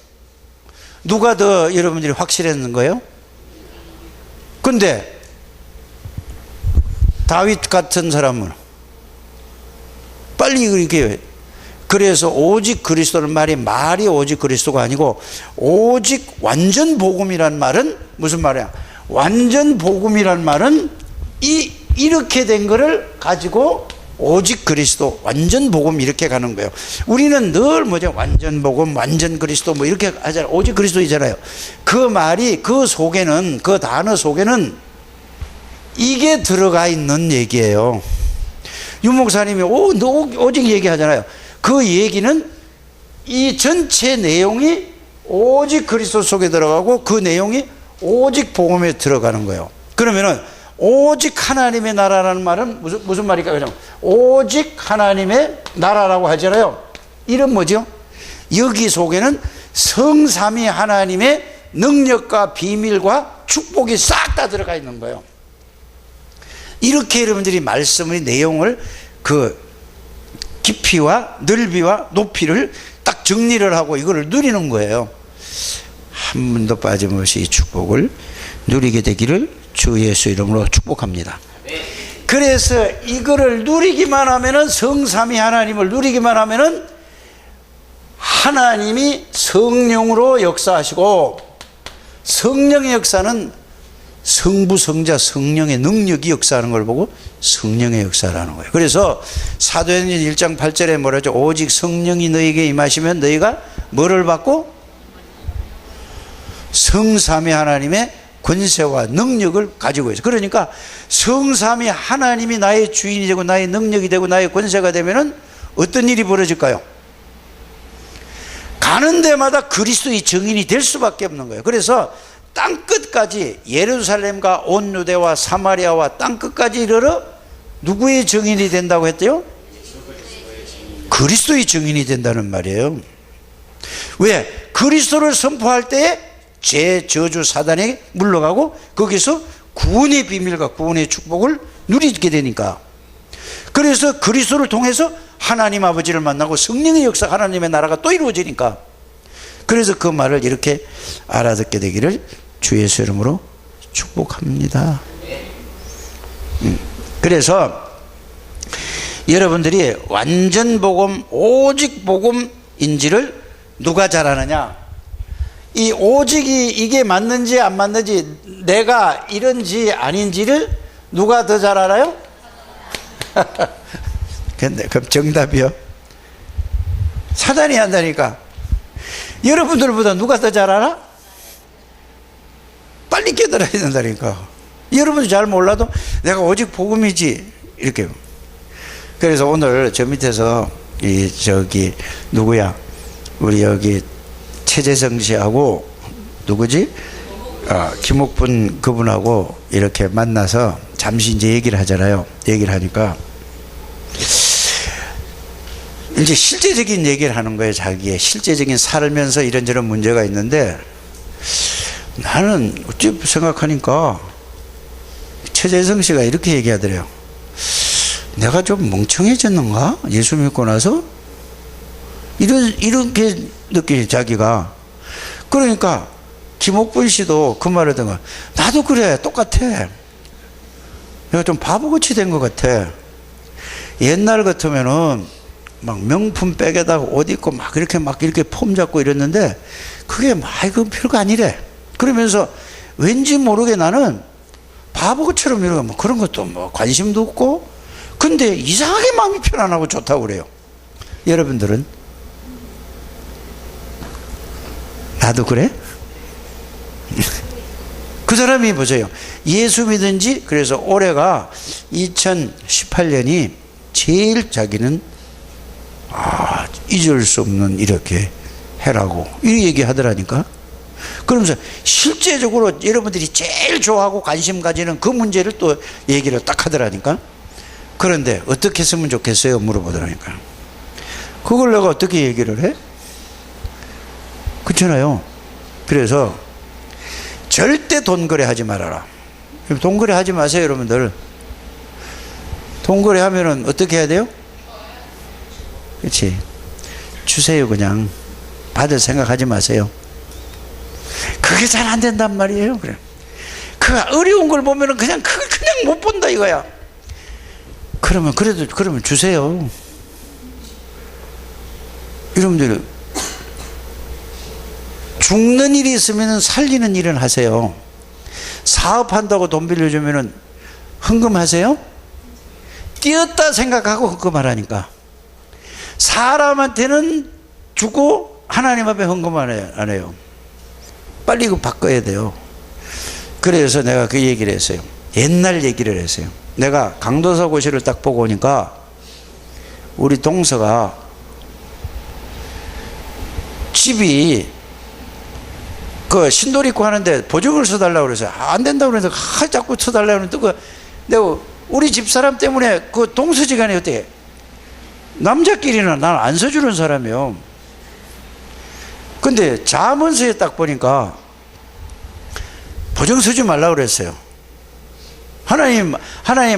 누가 더 여러분들이 확실했는 거예요? 근데 다윗 같은 사람은 빨리 이렇게, 그래서 오직 그리스도는 말이 오직 그리스도가 아니고, 오직 완전 복음이란 말은 무슨 말이야? 완전 복음이란 말은 이렇게 된 거를 가지고 오직 그리스도, 완전 복음 이렇게 가는 거예요. 우리는 늘 뭐죠? 완전 복음, 완전 그리스도 뭐 이렇게 하잖아요. 오직 그리스도이잖아요. 그 말이, 그 속에는, 그 단어 속에는 이게 들어가 있는 얘기예요. 윤 목사님이 오직 얘기하잖아요. 그 얘기는 이 전체 내용이 오직 그리스도 속에 들어가고, 그 내용이 오직 복음에 들어가는 거예요. 그러면은 오직 하나님의 나라라는 말은 무슨 말일까? 그냥 오직 하나님의 나라라고 하잖아요. 이런 뭐죠? 여기 속에는 성삼위 하나님의 능력과 비밀과 축복이 싹 다 들어가 있는 거예요. 이렇게 여러분들이 말씀의 내용을, 그 깊이와 넓이와 높이를 딱 정리를 하고 이거를 누리는 거예요. 한 번도 빠짐없이 이 축복을 누리게 되기를 주 예수 이름으로 축복합니다. 그래서 이거를 누리기만 하면은, 성삼위 하나님을 누리기만 하면은 하나님이 성령으로 역사하시고, 성령의 역사는 성부, 성자, 성령의 능력이 역사하는 걸 보고 성령의 역사라는 거예요. 그래서 사도행전 1장 8절에 뭐라죠? 오직 성령이 너희에게 임하시면 너희가 뭐를 받고? 성삼위 하나님의 권세와 능력을 가지고 있어요. 그러니까 성삼위 하나님이 나의 주인이 되고 나의 능력이 되고 나의 권세가 되면은 어떤 일이 벌어질까요? 가는 데마다 그리스도의 증인이 될 수밖에 없는 거예요. 그래서 땅끝까지, 예루살렘과 온 유대와 사마리아와 땅끝까지 이르러 누구의 증인이 된다고 했대요? 그리스도의 증인이 된다는 말이에요. 왜? 그리스도를 선포할 때에 죄, 저주, 사단에게 물러가고 거기서 구원의 비밀과 구원의 축복을 누리게 되니까. 그래서 그리스도를 통해서 하나님 아버지를 만나고 성령의 역사, 하나님의 나라가 또 이루어지니까. 그래서 그 말을 이렇게 알아듣게 되기를 주 예수 이름으로 축복합니다. 그래서 여러분들이 완전 복음, 오직 복음인지를 누가 잘 아느냐? 이 오직이 이게 맞는지 안 맞는지, 내가 이런지 아닌지를 누가 더 잘 알아요? 근데 그럼 정답이요? 사단이 한다니까. 여러분들보다 누가 더 잘 알아? 빨리 깨달아야 된다니까. 여러분도 잘 몰라도 내가 오직 복음이지 이렇게. 그래서 오늘 저 밑에서 누구야? 우리 여기 최재성 씨하고 누구지? 김옥분 그분하고 이렇게 만나서 잠시 이제 얘기를 하잖아요. 얘기를 하니까 이제 실제적인 얘기를 하는 거예요. 자기의 실제적인 살면서 이런저런 문제가 있는데, 나는 어찌 생각하니까 최재성 씨가 이렇게 얘기하더래요. 내가 좀 멍청해졌는가? 예수 믿고 나서? 이렇게 느끼지, 자기가. 그러니까 김옥분 씨도 그 말을 듣고, 나도 그래, 똑같아. 내가 좀 바보같이 된 것 같아. 옛날 같으면은 막 명품 백에다가 옷 입고 막 이렇게 폼 잡고 이랬는데, 그게 이거 별거 아니래. 그러면서 왠지 모르게 나는 바보처럼 이러고 뭐 그런 것도 뭐 관심도 없고, 근데 이상하게 마음이 편안하고 좋다고 그래요. 여러분들은? 나도 그래? 그 사람이 보세요. 예수 믿은지, 그래서 올해가 2018년이 제일 자기는 잊을 수 없는 이렇게 해라고 이 얘기 하더라니까. 그러면서 실제적으로 여러분들이 제일 좋아하고 관심 가지는 그 문제를 또 얘기를 딱 하더라니까. 그런데 어떻게 했으면 좋겠어요? 물어보더라니까. 그걸 내가 어떻게 얘기를 해? 그렇잖아요. 그래서 절대 돈 거래하지 말아라. 돈 거래하지 마세요, 여러분들. 돈 거래하면은 어떻게 해야 돼요? 그렇지. 주세요, 그냥. 받을 생각하지 마세요. 그게 잘 안 된단 말이에요. 그래. 그 어려운 걸 보면은 그냥 못 본다 이거야. 그러면 주세요. 여러분들 죽는 일이 있으면 살리는 일은 하세요. 사업한다고 돈 빌려주면은 헌금하세요? 띄었다 생각하고 헌금하라니까. 사람한테는 주고 하나님 앞에 헌금 안 해요. 빨리 이거 바꿔야 돼요. 그래서 내가 그 얘기를 했어요. 옛날 얘기를 했어요. 내가 강도사 고시를 딱 보고 오니까 우리 동서가 집이 그 신도리 입고 하는데 보증을 써달라고 그래서 안 된다고 그러는데 자꾸 써달라고 그러는데 내가 우리 집사람 때문에 그 동서지간에 어떻게 남자끼리는 난 안 써주는 사람이요. 근데 자문서에 딱 보니까 보증 서지 말라고 그랬어요. 하나님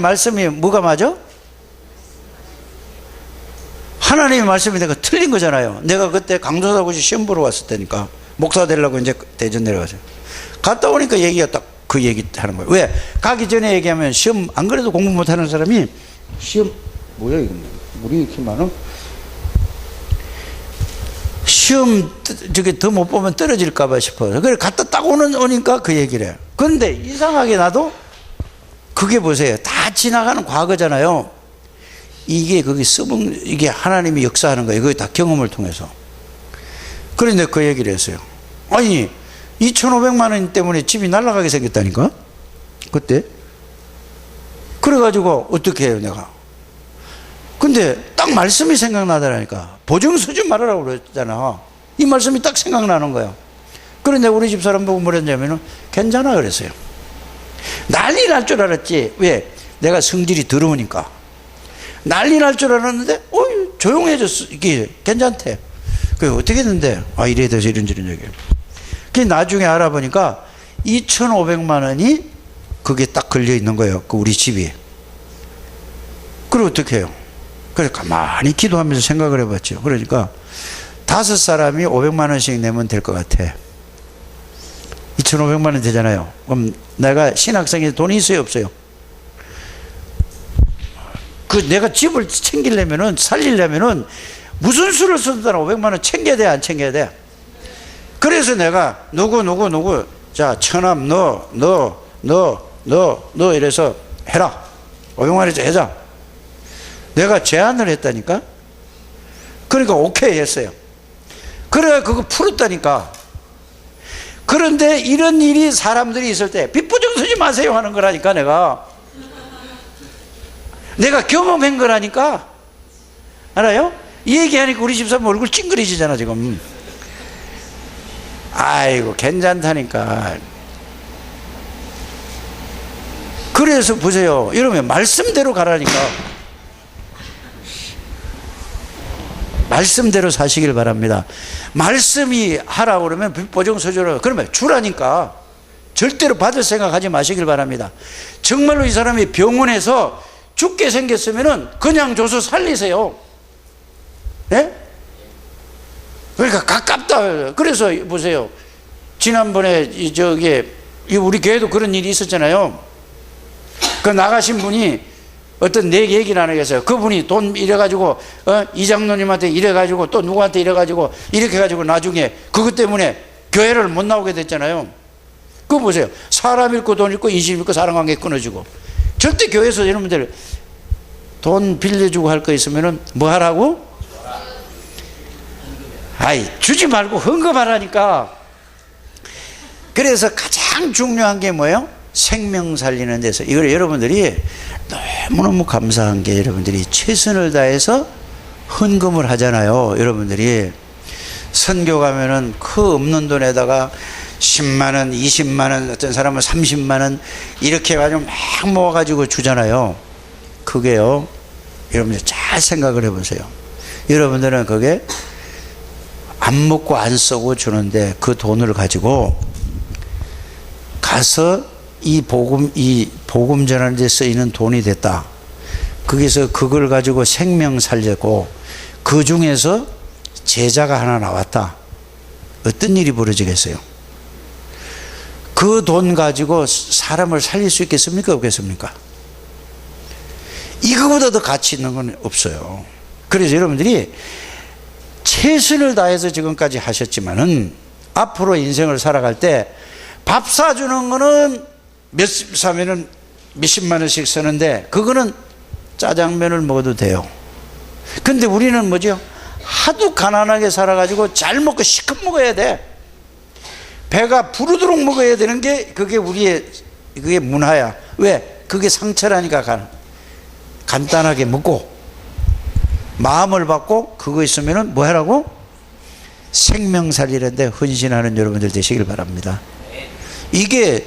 말씀이 뭐가 맞아? 하나님의 말씀이 내가 틀린 거잖아요. 내가 그때 강도사고시 시험 보러 왔을 때니까 목사 되려고 이제 대전 내려가서 갔다 오니까 얘기가 딱 그 얘기 하는 거예요. 왜? 가기 전에 얘기하면 시험 안 그래도 공부 못하는 사람이 시험 뭐야 이거 물이 이렇게 많아? 시험 저기 더 못 보면 떨어질까봐 싶어서 그래 갔다 딱 오니까 그 얘기를 해요. 그런데 이상하게 나도 그게 보세요. 다 지나가는 과거잖아요. 이게 이게 하나님이 역사하는 거예요. 그게 다 경험을 통해서. 그런데 그 얘기를 했어요. 아니 2,500만 원 때문에 집이 날아가게 생겼다니까 그때. 그래가지고 어떻게 해요 내가. 근데 딱 말씀이 생각나더라니까. 보증 서지 말아라고 그랬잖아. 이 말씀이 딱 생각나는 거야. 그런데 우리 집사람 보고 뭐랬냐면은 괜찮아 그랬어요. 난리 날 줄 알았지. 왜? 내가 성질이 더러우니까. 난리 날 줄 알았는데 조용해졌어. 이게 괜찮대. 그게 어떻게 했는데 이래야 돼서 이런저런 얘기예요. 그 나중에 알아보니까 2,500만 원이 그게 딱 걸려 있는 거예요. 그 우리 집이. 그럼 어떻게 해요? 그래서 가만히 기도하면서 생각을 해봤죠. 그러니까 5사람이 500만 원씩 내면 될 것 같아. 2,500만 원 되잖아요. 그럼 내가 신학생이 돈이 있어요 없어요? 내가 집을 챙기려면은 살리려면은 무슨 수를 쓰더라 500만 원 챙겨야 돼 안 챙겨야 돼? 그래서 내가 누구 자 처남 너 이래서 해라 500만 원에서 해자. 내가 제안을 했다니까. 그러니까 오케이 했어요. 그래야 그거 풀었다니까. 그런데 이런 일이 사람들이 있을 때 빚보증 서지 마세요 하는 거라니까. 내가 경험한 거라니까. 알아요? 이 얘기하니까 우리 집사람 얼굴 찡그리지잖아 지금. 아이고 괜찮다니까. 그래서 보세요. 이러면 말씀대로 가라니까. 말씀대로 사시길 바랍니다. 말씀이 하라고 그러면 빚보증 서주라 그러면 주라니까. 절대로 받을 생각하지 마시길 바랍니다. 정말로 이 사람이 병원에서 죽게 생겼으면은 그냥 줘서 살리세요. 예? 그러니까 가깝다. 그래서 보세요. 지난번에 우리 교회도 그런 일이 있었잖아요. 그 나가신 분이 어떤 내 얘기 나누겠어요. 그분이 돈 이래가지고 이장로님한테 이래가지고 또 누구한테 이래가지고 이렇게 해가지고 나중에 그것 때문에 교회를 못 나오게 됐잖아요. 그거 보세요. 사람 잃고 돈 잃고 인심 잃고 사랑관계 끊어지고. 절대 교회에서 여러분들 돈 빌려주고 할 거 있으면은 뭐 하라고? 주지 말고 헌금하라니까. 그래서 가장 중요한 게 뭐예요? 생명 살리는 데서. 이걸 여러분들이 너무너무 감사한 게 여러분들이 최선을 다해서 헌금을 하잖아요. 여러분들이 선교 가면은 그 없는 돈에다가 10만 원, 20만 원, 어떤 사람은 30만 원 이렇게 해가지고 막 모아가지고 주잖아요. 그게요, 여러분들 잘 생각을 해보세요. 여러분들은 그게 안 먹고 안 쓰고 주는데 그 돈을 가지고 가서 이 복음 전하는 데 쓰이는 돈이 됐다. 거기서 그걸 가지고 생명 살렸고 그 중에서 제자가 하나 나왔다. 어떤 일이 벌어지겠어요? 그 돈 가지고 사람을 살릴 수 있겠습니까? 없겠습니까? 이거보다 더 가치 있는 건 없어요. 그래서 여러분들이 최선을 다해서 지금까지 하셨지만은 앞으로 인생을 살아갈 때 밥 사주는 거는 몇십 사면은 몇십만 원씩 쓰는데 그거는 짜장면을 먹어도 돼요. 근데 우리는 뭐죠? 하도 가난하게 살아가지고 잘 먹고 시컷 먹어야 돼. 배가 부르도록 먹어야 되는 게 그게 우리의 그게 문화야. 왜? 그게 상처라니까. 간단하게 먹고 마음을 받고 그거 있으면은 뭐 하라고? 생명 살리는데 헌신하는 여러분들 되시길 바랍니다. 이게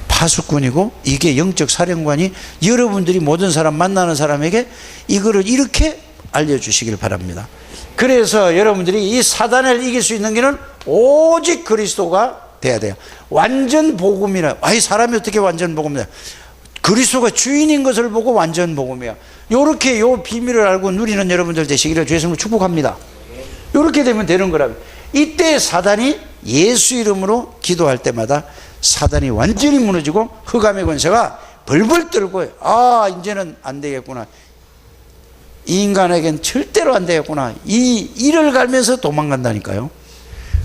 파수꾼이고 이게 영적 사령관이 여러분들이 모든 사람 만나는 사람에게 이거를 이렇게 알려주시길 바랍니다. 그래서 여러분들이 이 사단을 이길 수 있는 길은 오직 그리스도가 돼야 돼요. 완전 복음이라. 아이, 사람이 어떻게 완전 복음이야? 그리스도가 주인인 것을 보고 완전 복음이야. 요렇게 요 비밀을 알고 누리는 여러분들 되시기를 주의 이름으로 축복합니다. 요렇게 되면 되는 거라면 이때 사단이 예수 이름으로 기도할 때마다 사단이 완전히 무너지고 흑암의 권세가 벌벌 떨고, 아, 이제는 안 되겠구나. 이 인간에겐 절대로 안 되겠구나. 이 일을 갈면서 도망간다니까요.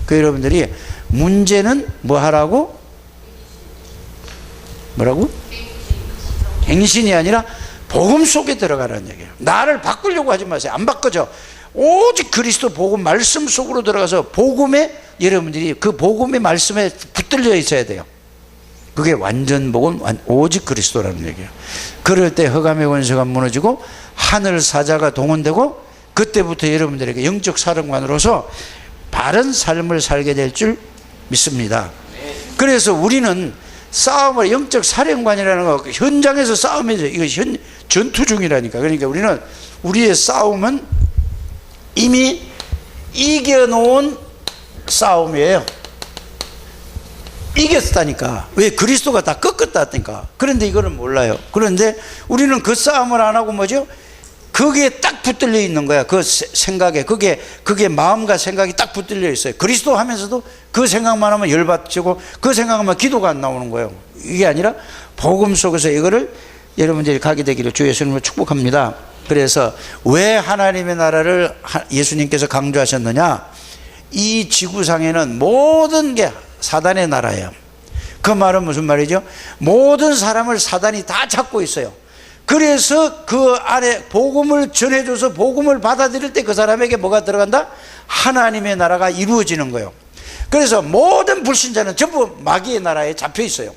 그 여러분들이 문제는 뭐 하라고? 뭐라고? 행신이 아니라 복음 속에 들어가라는 얘기예요. 나를 바꾸려고 하지 마세요. 안 바꿔져. 오직 그리스도 복음 말씀 속으로 들어가서 복음에 여러분들이 그 복음의 말씀에 붙들려 있어야 돼요. 그게 완전 복음, 오직 그리스도라는 얘기예요. 그럴 때 흑암의 권세가 무너지고 하늘 사자가 동원되고 그때부터 여러분들에게 영적 사령관으로서 바른 삶을 살게 될 줄 믿습니다. 그래서 우리는 싸움을, 영적 사령관이라는 거 현장에서 싸움이죠. 이거 전투 중이라니까. 그러니까 우리는 우리의 싸움은 이미 이겨놓은 싸움이에요. 이겼다니까. 왜? 그리스도가 다 꺾었다니까. 그런데 이거는 몰라요. 그런데 우리는 그 싸움을 안 하고 뭐죠? 거기에 딱 붙들려 있는 거야. 그 생각에. 그게 마음과 생각이 딱 붙들려 있어요. 그리스도 하면서도 그 생각만 하면 열받치고 그 생각하면 기도가 안 나오는 거예요. 이게 아니라 복음 속에서 이거를 여러분들이 가게 되기를 주 예수님으로 축복합니다. 그래서 왜 하나님의 나라를 예수님께서 강조하셨느냐? 이 지구상에는 모든 게 사단의 나라예요. 그 말은 무슨 말이죠? 모든 사람을 사단이 다 잡고 있어요. 그래서 그 안에 복음을 전해줘서 복음을 받아들일 때 그 사람에게 뭐가 들어간다? 하나님의 나라가 이루어지는 거예요. 그래서 모든 불신자는 전부 마귀의 나라에 잡혀 있어요.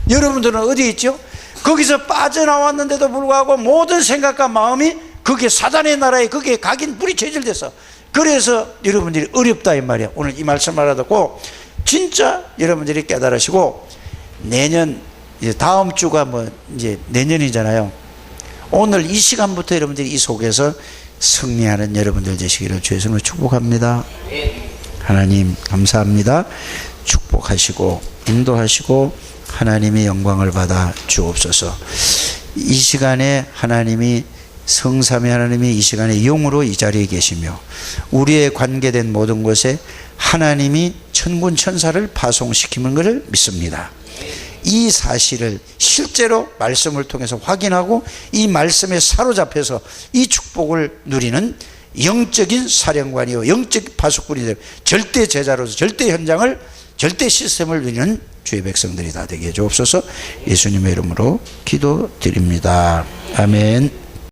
여러분들은 어디 있죠? 거기서 빠져나왔는데도 불구하고 모든 생각과 마음이 그게 사단의 나라에 그게 각인 불이 체질됐어. 그래서 여러분들이 어렵다 이 말이야. 오늘 이 말씀을 알아듣고 진짜 여러분들이 깨달으시고 내년 이제 다음 주가 뭐 이제 내년이잖아요. 오늘 이 시간부터 여러분들이 이 속에서 승리하는 여러분들 되시기를 주의 이름으로 축복합니다. 하나님 감사합니다. 축복하시고 인도하시고 하나님의 영광을 받아 주옵소서. 이 시간에 하나님이 성삼위 하나님이 이 시간에 영으로 이 자리에 계시며 우리의 관계된 모든 곳에 하나님이 천군 천사를 파송시키는 것을 믿습니다. 이 사실을 실제로 말씀을 통해서 확인하고 이 말씀에 사로잡혀서 이 축복을 누리는 영적인 사령관이요 영적 파수꾼이 될 절대 제자로서 절대 현장을 절대 시스템을 누리는 주의 백성들이 다 되게 해 주옵소서. 예수님의 이름으로 기도드립니다. 아멘.